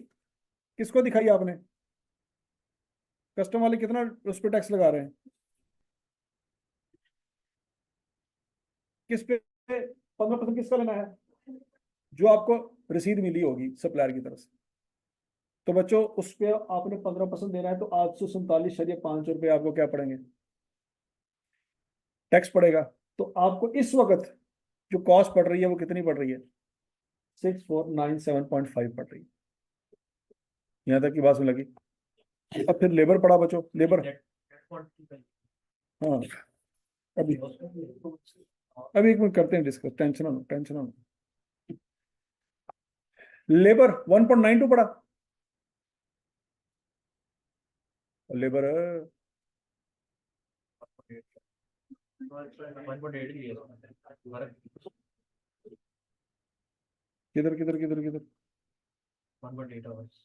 किसको दिखाई आपने? कस्टम वाले कितना उस पर टैक्स लगा रहे हैं, किस पे? 15% किसका लेना है? जो आपको रसीद मिली होगी सप्लायर की तरफ से। तो बच्चों उस पर आपने 15% देना है, तो 847.5 रुपये आपको क्या पड़ेंगे, टैक्स पड़ेगा। तो आपको इस वक्त जो कॉस्ट पड़ रही है वो कितनी पड़ रही है? 6497.5 पड़ रही है। यहाँ तक की बात में लगी। अब फिर लेबर पड़ा बच्चों, लेबर। हाँ, अभी अभी एक मिनट करते हैं डिस्कस, टेंशन ना, टेंशन ना। लेबर 1.92 पड़ा, लेबर किधर किधर किधर किधर, 1.8 आवर्स।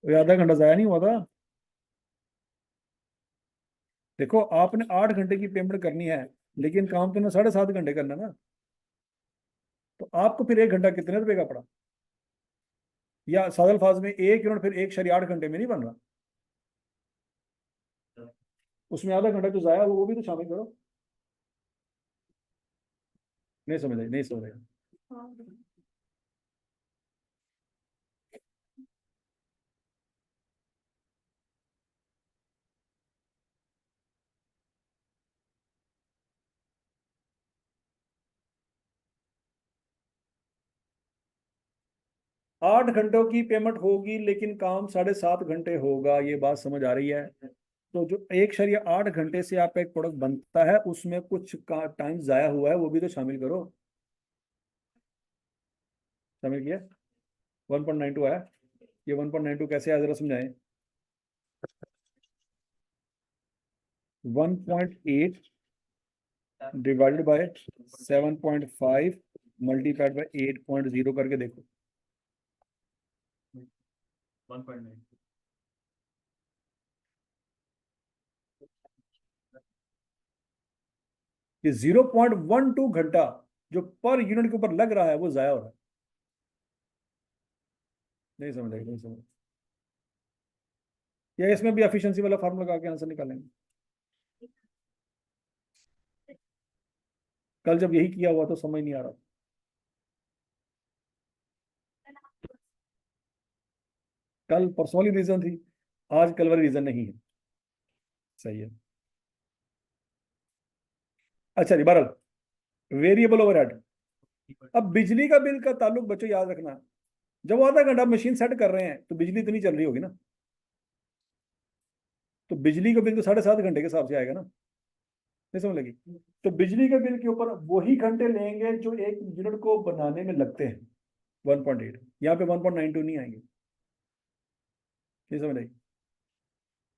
आधा घंटा जाया नहीं हुआ था। देखो आपने 8 घंटे की पेमेंट करनी है, लेकिन काम तो ना 7.5 घंटे करना ना, तो आपको फिर 1 घंटा कितने रुपए का पड़ा? या सादल फाज में 1 यूनिट फिर 1.8 घंटे में नहीं बन रहा, उसमें आधा घंटा जो जाया वो भी तो शामिल करो। नहीं समझ आई, नहीं समझ आई। 8 घंटों की पेमेंट होगी लेकिन काम 7.5 घंटे होगा, ये बात समझ आ रही है? तो जो 1.8 घंटे से आपका एक प्रोडक्ट बनता है उसमें कुछ का टाइम जाया हुआ है, वो भी तो शामिल करो। शामिल किया? 1.92 आया। ये 1.92 कैसे आया जरा समझाएं। 1.8 डिवाइडेड बाय 7.5 मल्टीप्लाइड बाय 8.0 करके देखो। 1.9. ये 0.12 घंटा जो पर यूनिट के ऊपर लग रहा है वो जाया हो रहा है। नहीं समझ नहीं समझ, या इसमें भी एफिशिएंसी वाला फार्मूला लगा के आंसर निकालेंगे। कल जब यही किया हुआ तो समझ नहीं आ रहा। कल परसों वाली रीजन थी, आज कल वाली रीजन नहीं है। सही है। अच्छा जी, बहरहाल वेरिएबल ओवरहेड। अब बिजली का बिल का ताल्लुक बच्चों याद रखना, जब वो आधा घंटा मशीन सेट कर रहे हैं तो बिजली इतनी चल रही होगी ना, तो बिजली का बिल तो 7.5 घंटे के हिसाब से आएगा ना। नहीं समझ लगी? तो बिजली के बिल के ऊपर वही घंटे लेंगे जो एक यूनिट को बनाने में लगते हैं, 1.8। यहाँ पे 1.92 नहीं आएंगे। नहीं समझ लगी?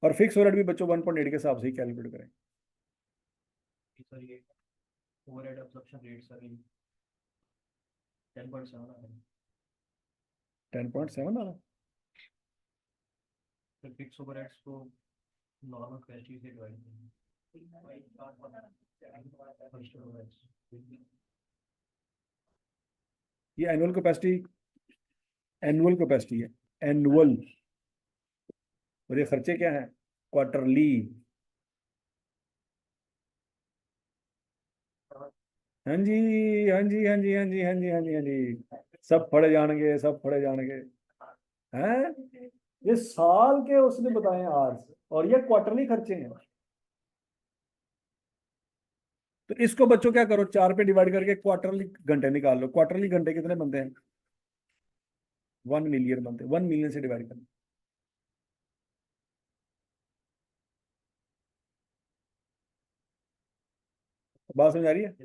और फिक्स ओवरहेड भी बच्चों 1.8 के हिसाब से ही कैलकुलेट करें। सर ये ओवरहेड एब्जॉर्प्शन रेट सर 10.7 आ रहा है। 10.7 आ रहा। फिर फिक्स ओवरहेड्स को नॉर्मल कैपेसिटी से डिवाइड करेंगे। फिक्स्ड ओवरहेड्स ये एनुअल कैपेसिटी है, एनुअल। और ये खर्चे क्या है? क्वार्टरली। हाँ जी, हाँ जी, हाँ जी, हाँ जी, हाँ जी, हाँ जी, हाँ जी, सब पढ़े जानेंगे, सब पढ़े जानेंगे। हैं? ये साल के उसने बताए आज, और ये क्वार्टरली खर्चे हैं। तो इसको बच्चों क्या करो, 4 पे डिवाइड करके क्वार्टरली घंटे निकाल लो। क्वार्टरली घंटे कितने बनते हैं? 1 मिलियन बनते हैं। 1 मिलियन से डिवाइड करना। बात समझ आ रही है?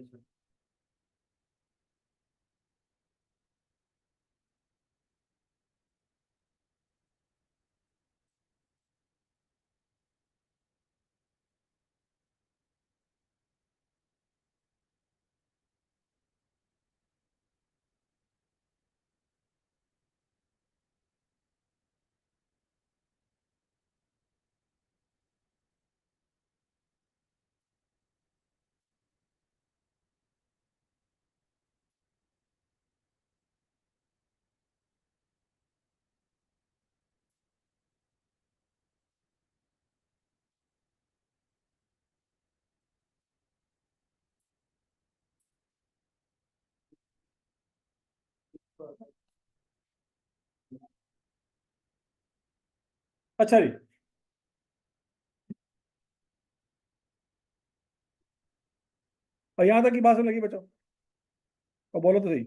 अच्छा जी, और यहां तक की बात समझ लगी बच्चों? और बोलो तो सही।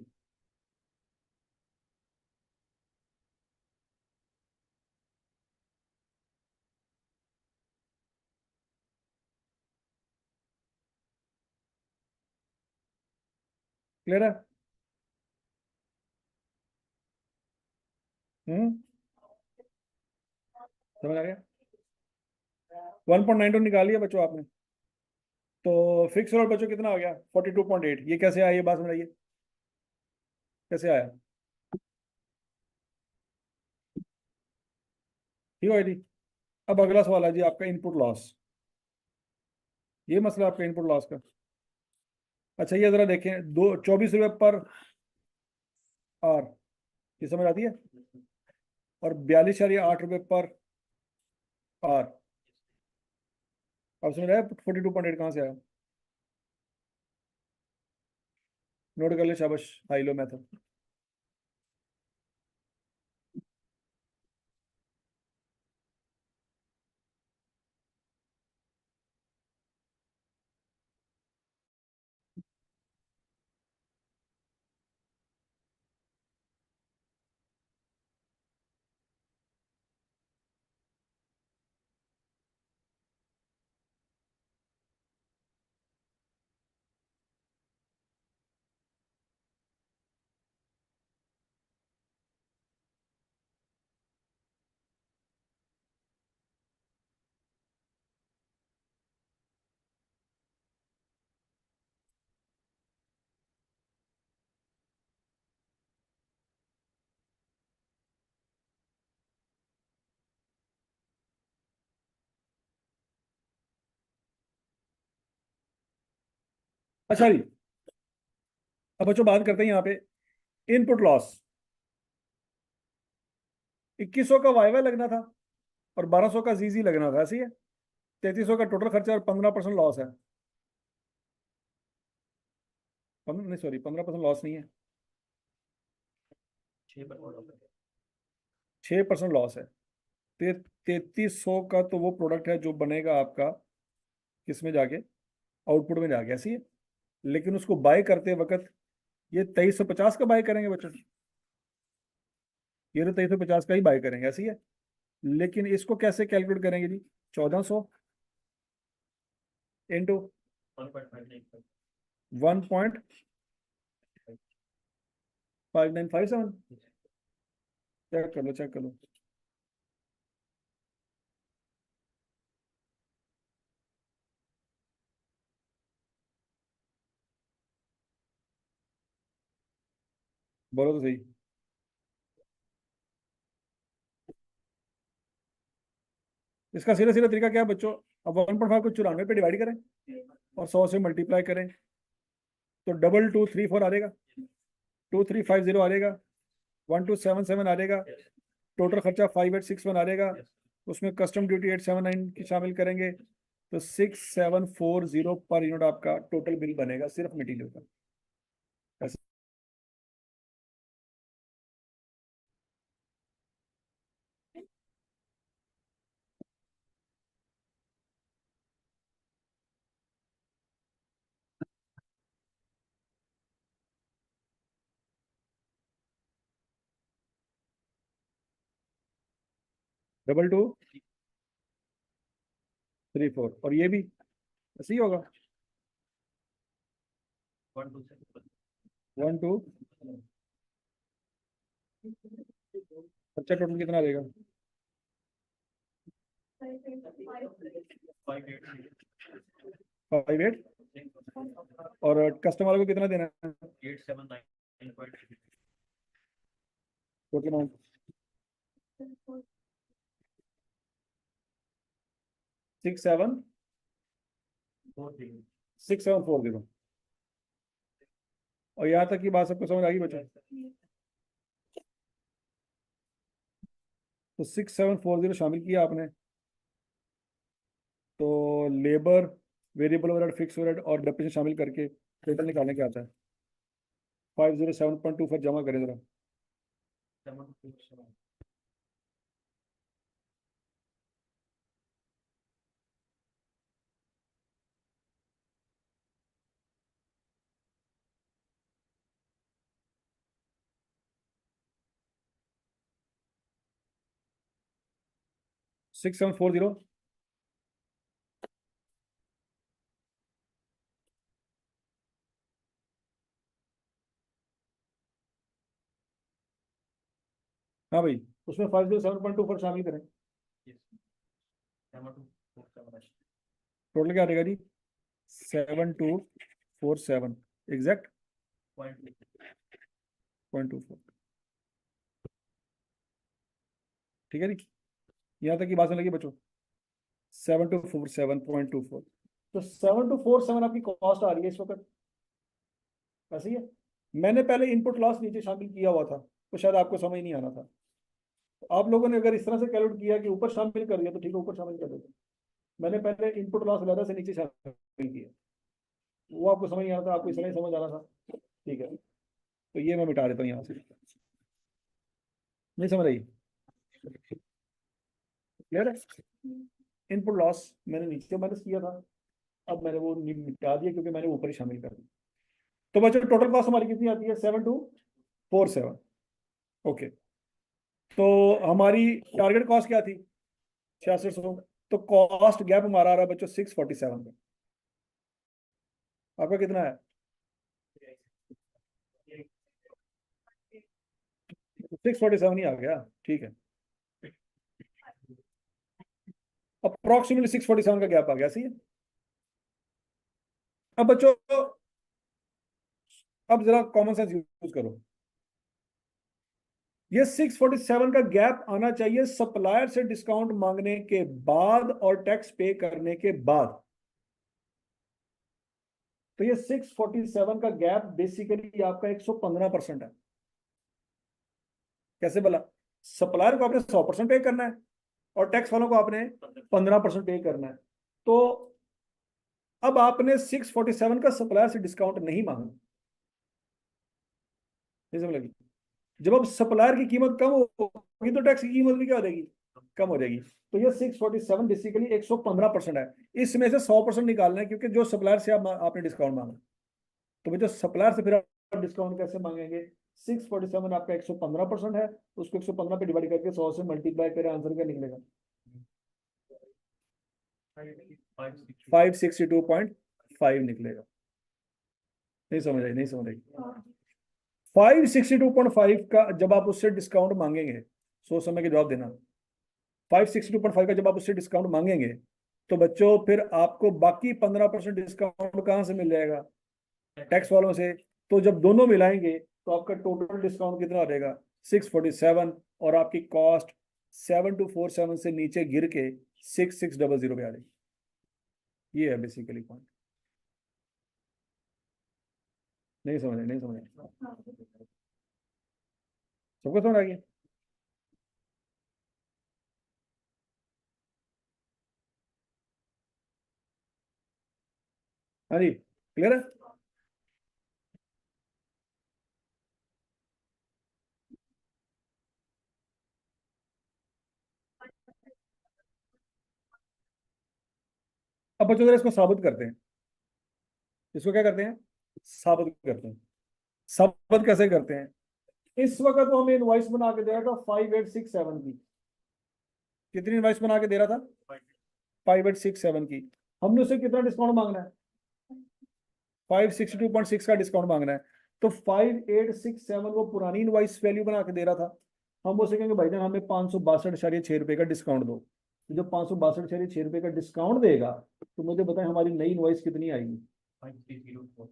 क्लियर है? हम्म, समझ आ गया? 1.92 निकाल लिया बच्चों आपने, तो फिक्स और बच्चों कितना आ गया? 42.8। ये कैसे आया? ये बात समझाइए, कैसे आया? ठीक है जी। अब अगला सवाल है जी आपका इनपुट लॉस। ये मसला आपका इनपुट लॉस का। अच्छा, ये जरा देखें, 24 रुपये पर आर, ये समझ आती है? और 42.8 रुपये पर आर। अब समझ आया 42.8 कहाँ से आया? नोट कर ले, शाबाश, हाई लो मेथड। अच्छा जी, अब बच्चों बात करते हैं यहाँ पे इनपुट लॉस। 2100 का वाईवाई लगना था और 1200 का जीजी लगना था, ऐसी है। 3300 का टोटल खर्चा और 15% लॉस है। नहीं सॉरी, 15% लॉस नहीं है, 6% लॉस है। 3300 का तो वो प्रोडक्ट है जो बनेगा आपका किस में जाके, आउटपुट में जाके, ऐसी है। लेकिन उसको बाय करते वक्त ये 2350 का बाय करेंगे बच्चों, ये तो 2350 का ही बाय करेंगे, ऐसी है। लेकिन इसको कैसे कैलकुलेट करेंगे जी? 1400 इंटू 1.5957। चेक कर लो, चेक कर लो। बोलो तो सही। इसका सीधा सीधा तरीका क्या है बच्चों? अब 1.5 को 94 पे डिवाइड करें और 100 से मल्टीप्लाई करें, तो 2234 आ जाएगा, 2350 आ जाएगा, 1277 आ जाएगा, टोटल खर्चा 5861 आ जाएगा। उसमें कस्टम ड्यूटी 879 की शामिल करेंगे, तो 6740 पर यूनिट आपका टोटल बिल बनेगा सिर्फ मटीरियल का। ऐसे डबल टू थ्री फोर, और ये भी ऐसे ही होगा। 1 2 खर्चा टोटल कितना रहेगा? 58। और कस्टमर को कितना देना है टोटल अमाउंट? 6740। और यहाँ तक की बात सबको समझ आ गई बच्चों? तो 6740 शामिल किया आपने, तो labour, variable overhead, fix overhead और डेप्रिसिएशन शामिल करके टोटल निकालने के आता है 507.24 जमा करें जरा। 6740। हाँ भाई, उसमें 507.24 शामिल करें। टोटल क्या आ जाएगा जी? 7247 एग्जैक्ट 0.24। ठीक है जी, यहाँ तक की बात समझ लगी बच्चों? 7247.24। तो 7247 आपकी कॉस्ट आ रही है इस वक्त, ऐसी है। मैंने पहले इनपुट लॉस नीचे शामिल किया हुआ था, तो शायद आपको समझ नहीं आना था। तो आप लोगों ने अगर इस तरह से कैलकुलेट किया कि ऊपर शामिल कर दिया तो ठीक है, ऊपर शामिल कर देते। मैंने पहले इनपुट लॉस अलग से नीचे शामिल किया, वो आपको समझ नहीं आ रहा था, आपको इस तरह ही समझ आ रहा था। ठीक है, तो ये मैं मिटा देता हूँ यहाँ से, नहीं समझ आई? क्लियर है? इनपुट लॉस मैंने नीचे माइनस किया था, अब मैंने वो मिटा दिया क्योंकि मैंने ऊपर ही शामिल कर दिया। तो बच्चों टोटल कॉस्ट हमारी कितनी आती है? 7247। ओके, तो हमारी टारगेट कॉस्ट क्या थी? 6600। तो कॉस्ट गैप हमारा आ रहा है बच्चों 647 का। आपका कितना है? 647 ही आ गया, ठीक है। अप्रोक्सीमेटली 647 का गैप आ गया, सही है। अब बच्चों, अब जरा कॉमन सेंस यूज करो। ये 647 का गैप आना चाहिए सप्लायर से डिस्काउंट मांगने के बाद और टैक्स पे करने के बाद। तो ये 647 का गैप बेसिकली आपका 115% है। कैसे बोला? सप्लायर को आपने 100% पे करना है और टैक्स वालों को आपने 15% पे करना है। तो अब आपने 647 का सप्लायर से डिस्काउंट नहीं मांगा, नहीं समझ लगी? जब अब सप्लायर की कीमत कम होगी तो टैक्स की कीमत भी क्या हो जाएगी? कम हो जाएगी। तो ये 647 बेसिकली 115% है। इसमें से 100% निकालना है क्योंकि जो सप्लायर से आपने डिस्काउंट मांगा। तो भाई जो सप्लायर से फिर आप डिस्काउंट कैसे मांगेंगे? 647 आपका 115% है, उसको 115 पे डिवाइड करके 100 से मल्टीप्लाई करें, आंसर क्या निकलेगा? 562.5 निकलेगा। नहीं समझ आई? नहीं समझ आई? 562.5 का जब आप उससे डिस्काउंट मांगेंगे, सोच समय के जवाब देना। 562.5 का जब आप उससे डिस्काउंट मांगेंगे तो बच्चों फिर आपको बाकी 15% डिस्काउंट कहां से मिल जाएगा? टैक्स वालों से। तो जब दोनों मिलाएंगे तो आपका टोटल डिस्काउंट कितना हो जाएगा? 647, और आपकी कॉस्ट 7247 से नीचे गिर के 6600 पे आ जाएगी। ये है बेसिकली पॉइंट। नहीं समझ? नहीं समझ? सबको समझ आ गया? हाँ जी, क्लियर है? अब बच्चों जरा इसको साबित करते हैं। इसको क्या करते हैं? साबित करते हैं। साबित कैसे करते हैं? इस वक्त तो हमें इनवॉइस बना के दे रहा था 5867 की। कितनी इनवॉइस बना के दे रहा था? 5867 की। हमने उससे कितना डिस्काउंट मांगना है? 562.6 का डिस्काउंट मांगना है। तो 5867 वो पुरानी इनवॉइस वैल्यू बना के दे रहा था। हम उसे कहेंगे भाईजान हमें 562.6 रुपए का डिस्काउंट दो। तो जब 562.6 रुपए का डिस्काउंट देगा तो मुझे बताएं हमारी नई इनवॉइस कितनी आएगी? 5304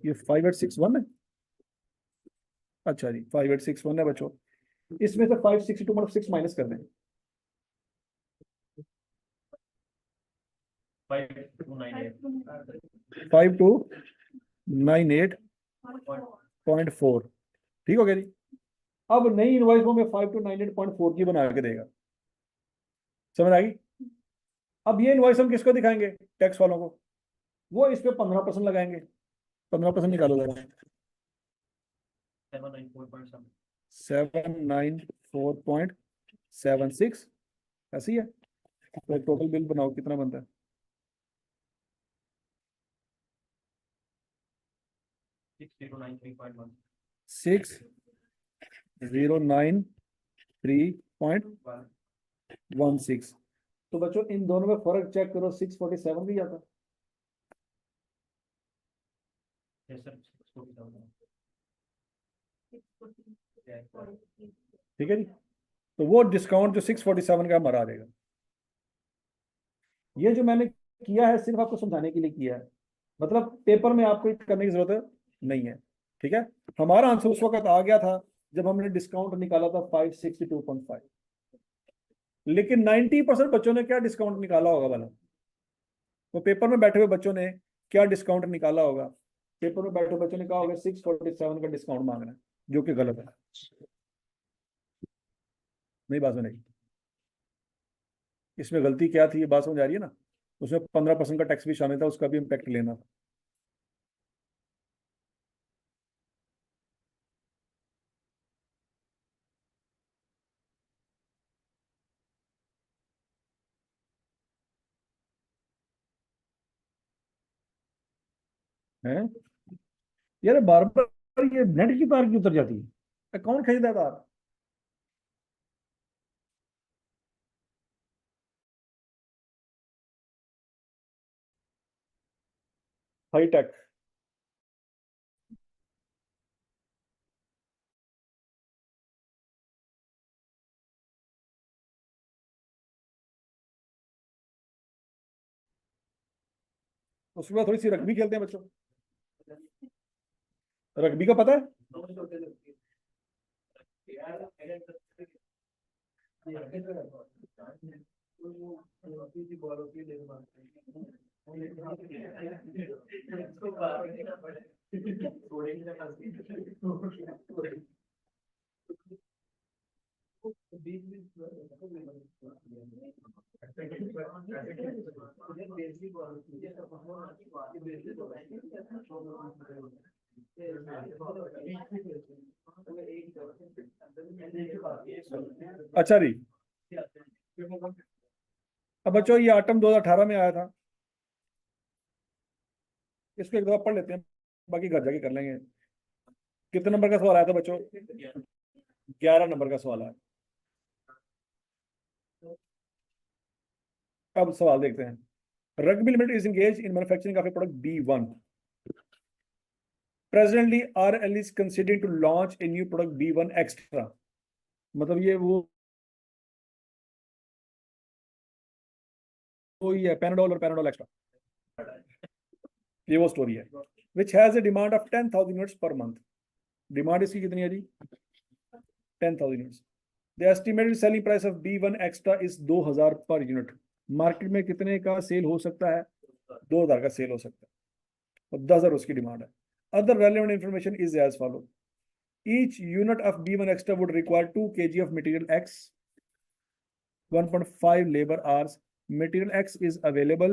ये 5861 है। अच्छा जी, 5861 है बच्चों। इसमें से 562.6 माइनस कर दें। 5298.4। ठीक हो गया जी। अब नई इनवॉइस में 5298.4 की बना के देगा। समझ आ गई? अब ये इनवॉइस हम किसको दिखाएंगे? टैक्स वालों को। वो इस पे 15% लगाएंगे। 15% निकालो जरा। 794.76 ऐसी है। तो टोटल बिल बनाओ, कितना बनता है? 6093.1 6093.16। तो बच्चों इन दोनों में फर्क चेक करो, 647 भी आता। Yes, sir. 647. ठीक है जी। तो वो डिस्काउंट जो 647 का हमारा आ जाएगा। ये जो मैंने किया है सिर्फ आपको समझाने के लिए किया है, मतलब पेपर में आपको करने की जरूरत नहीं है। ठीक है? हमारा आंसर उस वक्त आ गया था जब हमने डिस्काउंट निकाला था 562.5। लेकिन 90% बच्चों ने क्या डिस्काउंट निकाला होगा वाला? वो पेपर में बैठे हुए बच्चों ने क्या डिस्काउंट निकाला होगा? पेपर में बैठे बच्चों ने कहा होगा 647 का डिस्काउंट मांगना है, जो कि गलत है। नहीं बात सुनेगी? इसमें गलती क्या थी ये बात समझ आ रही है ना? उसमें 15% का टैक्स भी शामिल था, उसका भी इम्पैक्ट लेना था। है यार, बार बार ये नेट की तार क्यों उतर जाती है? कौन खरीदा है तार? High tech. उसके बाद थोड़ी सी रग्बी खेलते हैं बच्चों। रग्बी का पता है? अच्छा जी, अब बच्चों ये आइटम 2018 में आया था, इसको एक दफा पढ़ लेते हैं, बाकी घर जाके कर लेंगे। कितने नंबर का सवाल आया था बच्चों? 11 नंबर का सवाल आया। अब सवाल देखते हैं। Rugby limited is engage in manufacturing of A product B1. Presently, RL is considering to launch a new product B1 Extra. मतलब ये वो ही है, पैनाडोल और पैनाडोल एक्स्ट्रा, ये वो स्टोरी है। Which has a demand of 10,000 units per month. Demand इसकी कितनी है जी? 10,000 units. The estimated selling price of B1 extra is 2,000 per unit. Market में कितने का सेल हो सकता है? 2,000 का सेल हो सकता है, और 10,000 उसकी डिमांड है। Other relevant information is as follow. Each unit of B1 extra would require 2 kg of material X, 1.5 labor hours. Material X is available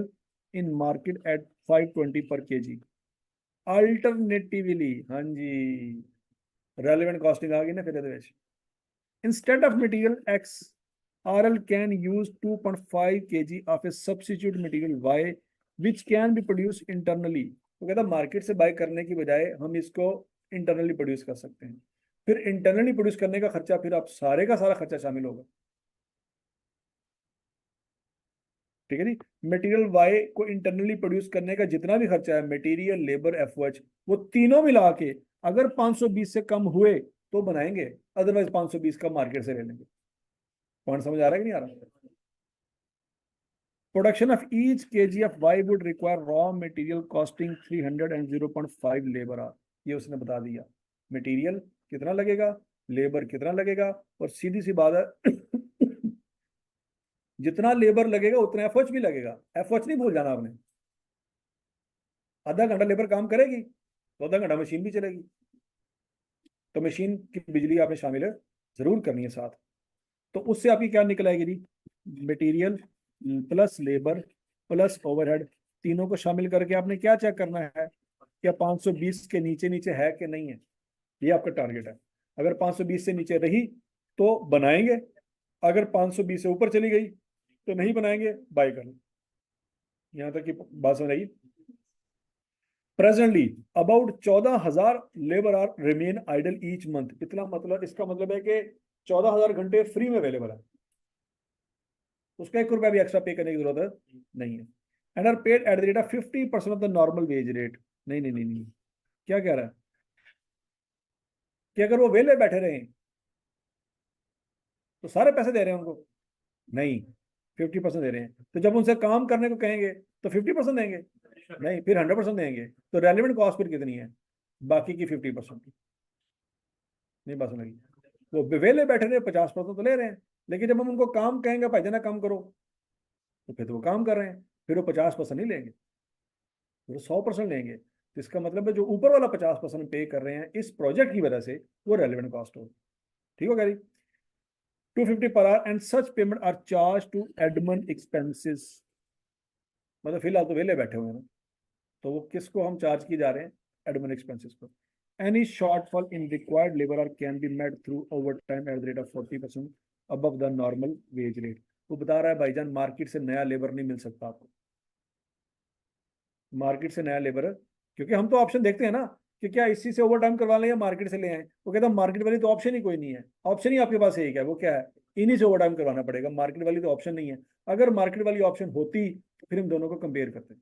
in market at 520 per kg. Alternatively, हाँ जी, relevant costing आ गई ना फिर ਇਹਦੇ ਵਿੱਚ। Instead of material X, RL can use 2.5 kg of a substitute material Y, which can be produced internally. तो कहता market से bye करने की बजाय हम इसको इंटरनली प्रोड्यूस कर सकते हैं। फिर इंटरनली प्रोड्यूस करने का खर्चा, फिर आप सारे का सारा खर्चा शामिल होगा। ठीक है जी। मटेरियल वाई को इंटरनली प्रोड्यूस करने का जितना भी खर्चा है, मटेरियल, लेबर, एफओएच, वो तीनों मिला के अगर 520 से कम हुए तो बनाएंगे, अदरवाइज 520 का मार्केट से ले लेंगे। पॉइंट समझ आ रहा है कि नहीं आ रहा? Production of each KG of why would require raw material costing 300 and 0.5 labour our. ये उसने बता दिया। मटेरियल कितना लगेगा, लेबर कितना लगेगा, और सीधी सी बात है जितना लेबर लगेगा उतना एफओएच भी लगेगा। एफओएच नहीं भूल जाना आपने। आधा घंटा लेबर काम करेगी तो आधा घंटा मशीन भी चलेगी, तो मशीन की बिजली आपने शामिल है जरूर करनी है साथ। तो उससे आपकी क्या निकल आएगी जी? Material plus labour plus overhead, तीनों को शामिल करके आपने क्या चेक करना है, क्या 520 के नीचे नीचे है कि नहीं है। ये आपका टारगेट है। अगर 520 से नीचे रही तो बनाएंगे, अगर 520 से ऊपर चली गई तो नहीं बनाएंगे, बाय कर लो। यहां तक की बात समझ आई? Presently about 14,000 labour are remain idle each month. इतना मतलब, इसका मतलब है कि 14,000 घंटे फ्री में अवेलेबल है, उसका 1 रुपया भी एक्स्ट्रा पे करने की जरूरत नहीं है। And are paid at the rate of 50% of the normal wage rate. नहीं नहीं नहीं नहीं, क्या कह रहा है कि अगर वो वेले बैठे रहे तो सारे पैसे दे रहे हैं उनको? नहीं, 50% दे रहे हैं। तो जब उनसे काम करने को कहेंगे तो 50% देंगे? नहीं, फिर 100% देंगे। तो रेलिवेंट कॉस्ट फिर कितनी है? बाकी की 50%। नहीं बात समझी? वो वेले बैठे रहे 50% तो ले रहे हैं, लेकिन जब हम उनको काम कहेंगे भाई जाना काम करो, तो फिर तो वो काम कर रहे हैं, फिर वो 50% नहीं लेंगे, फिर वो 100% लेंगे। तो इसका मतलब है जो ऊपर वाला 50% पे कर रहे हैं इस प्रोजेक्ट की वजह से, वो रेलिवेंट कॉस्ट हो। ठीक हो गया जी? 250 per hour and such payment are charge to admin expenses. मतलब फिलहाल तो वेले बैठे हुए हैं, तो वो किसको हम चार्ज किए जा रहे हैं? एडमिन एक्सपेंसेस को। Any shortfall in required labour are can be met through overtime at the rate of 40% above the normal wage rate. वो बता रहा है भाईजान मार्केट से नया लेबर नहीं मिल सकता आपको, मार्केट से नया लेबर, क्योंकि हम तो ऑप्शन देखते हैं ना कि क्या इसी से ओवर टाइम करवा लें या मार्केट से ले आए। वो कहता है मार्केट वाली तो ऑप्शन ही कोई नहीं है, ऑप्शन ही आपके पास एक है, वो क्या है? इन्हीं से ओवर टाइम करवाना पड़ेगा, मार्केट वाली तो ऑप्शन नहीं है। अगर मार्केट वाली ऑप्शन होती तो फिर हम दोनों को कंपेयर करते हैं,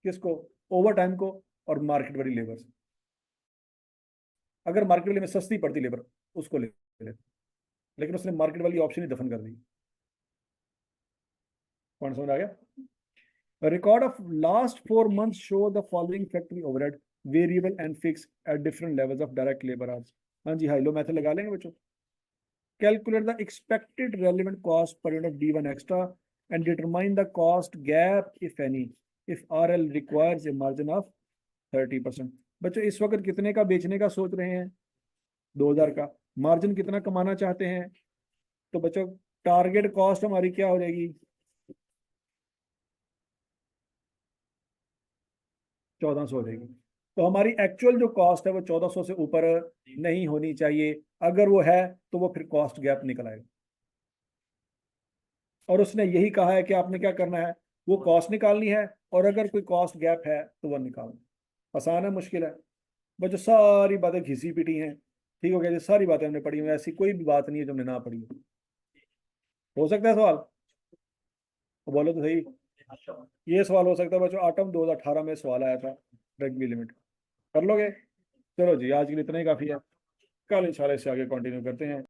किसको? ओवर टाइम को और मार्केट वाली लेबर से। अगर मार्केट वाली में सस्ती पड़ती लेबर उसको ले लेते, लेकिन उसने मार्केट वाली ऑप्शन ही दफन कर दी। कौन समझ आ गया? A record of last 4 months show the following factory overhead, variable and fixed at different levels of direct labor hours. हाँ जी, हाई लो मेथड लगा लेंगे बच्चों। Calculate the expected relevant cost per unit of B1 extra and determine the cost gap if any if RL requires a margin of 30%। बच्चों इस वक्त कितने का बेचने का सोच रहे हैं? 2000 का। मार्जिन कितना कमाना चाहते हैं? तो बच्चों टारगेट कॉस्ट हमारी क्या हो जाएगी? 1400 हो जाएगी। तो हमारी एक्चुअल जो कॉस्ट है वो 1400 से ऊपर नहीं होनी चाहिए। अगर वो है तो वो फिर कॉस्ट गैप निकल आएगा। और उसने यही कहा है कि आपने क्या करना है, वो कॉस्ट निकालनी है, और अगर कोई कॉस्ट गैप है तो वो निकालना। आसान है मुश्किल है? बच्चों सारी बातें घिसी पिटी हैं, ठीक हो गया जी, सारी बातें हमने पढ़ी हुई हैं, ऐसी कोई भी बात नहीं है जो हमने ना पढ़ी हो सकता है सवाल? तो बोलो तो सही। ये सवाल हो सकता है बच्चों, आटम 2018 में सवाल आया था, रग्बी लिमिट। कर लोगे? चलो जी, आज के लिए इतना ही काफी है। कल इंशाल्लाह इससे आगे कंटिन्यू करते हैं।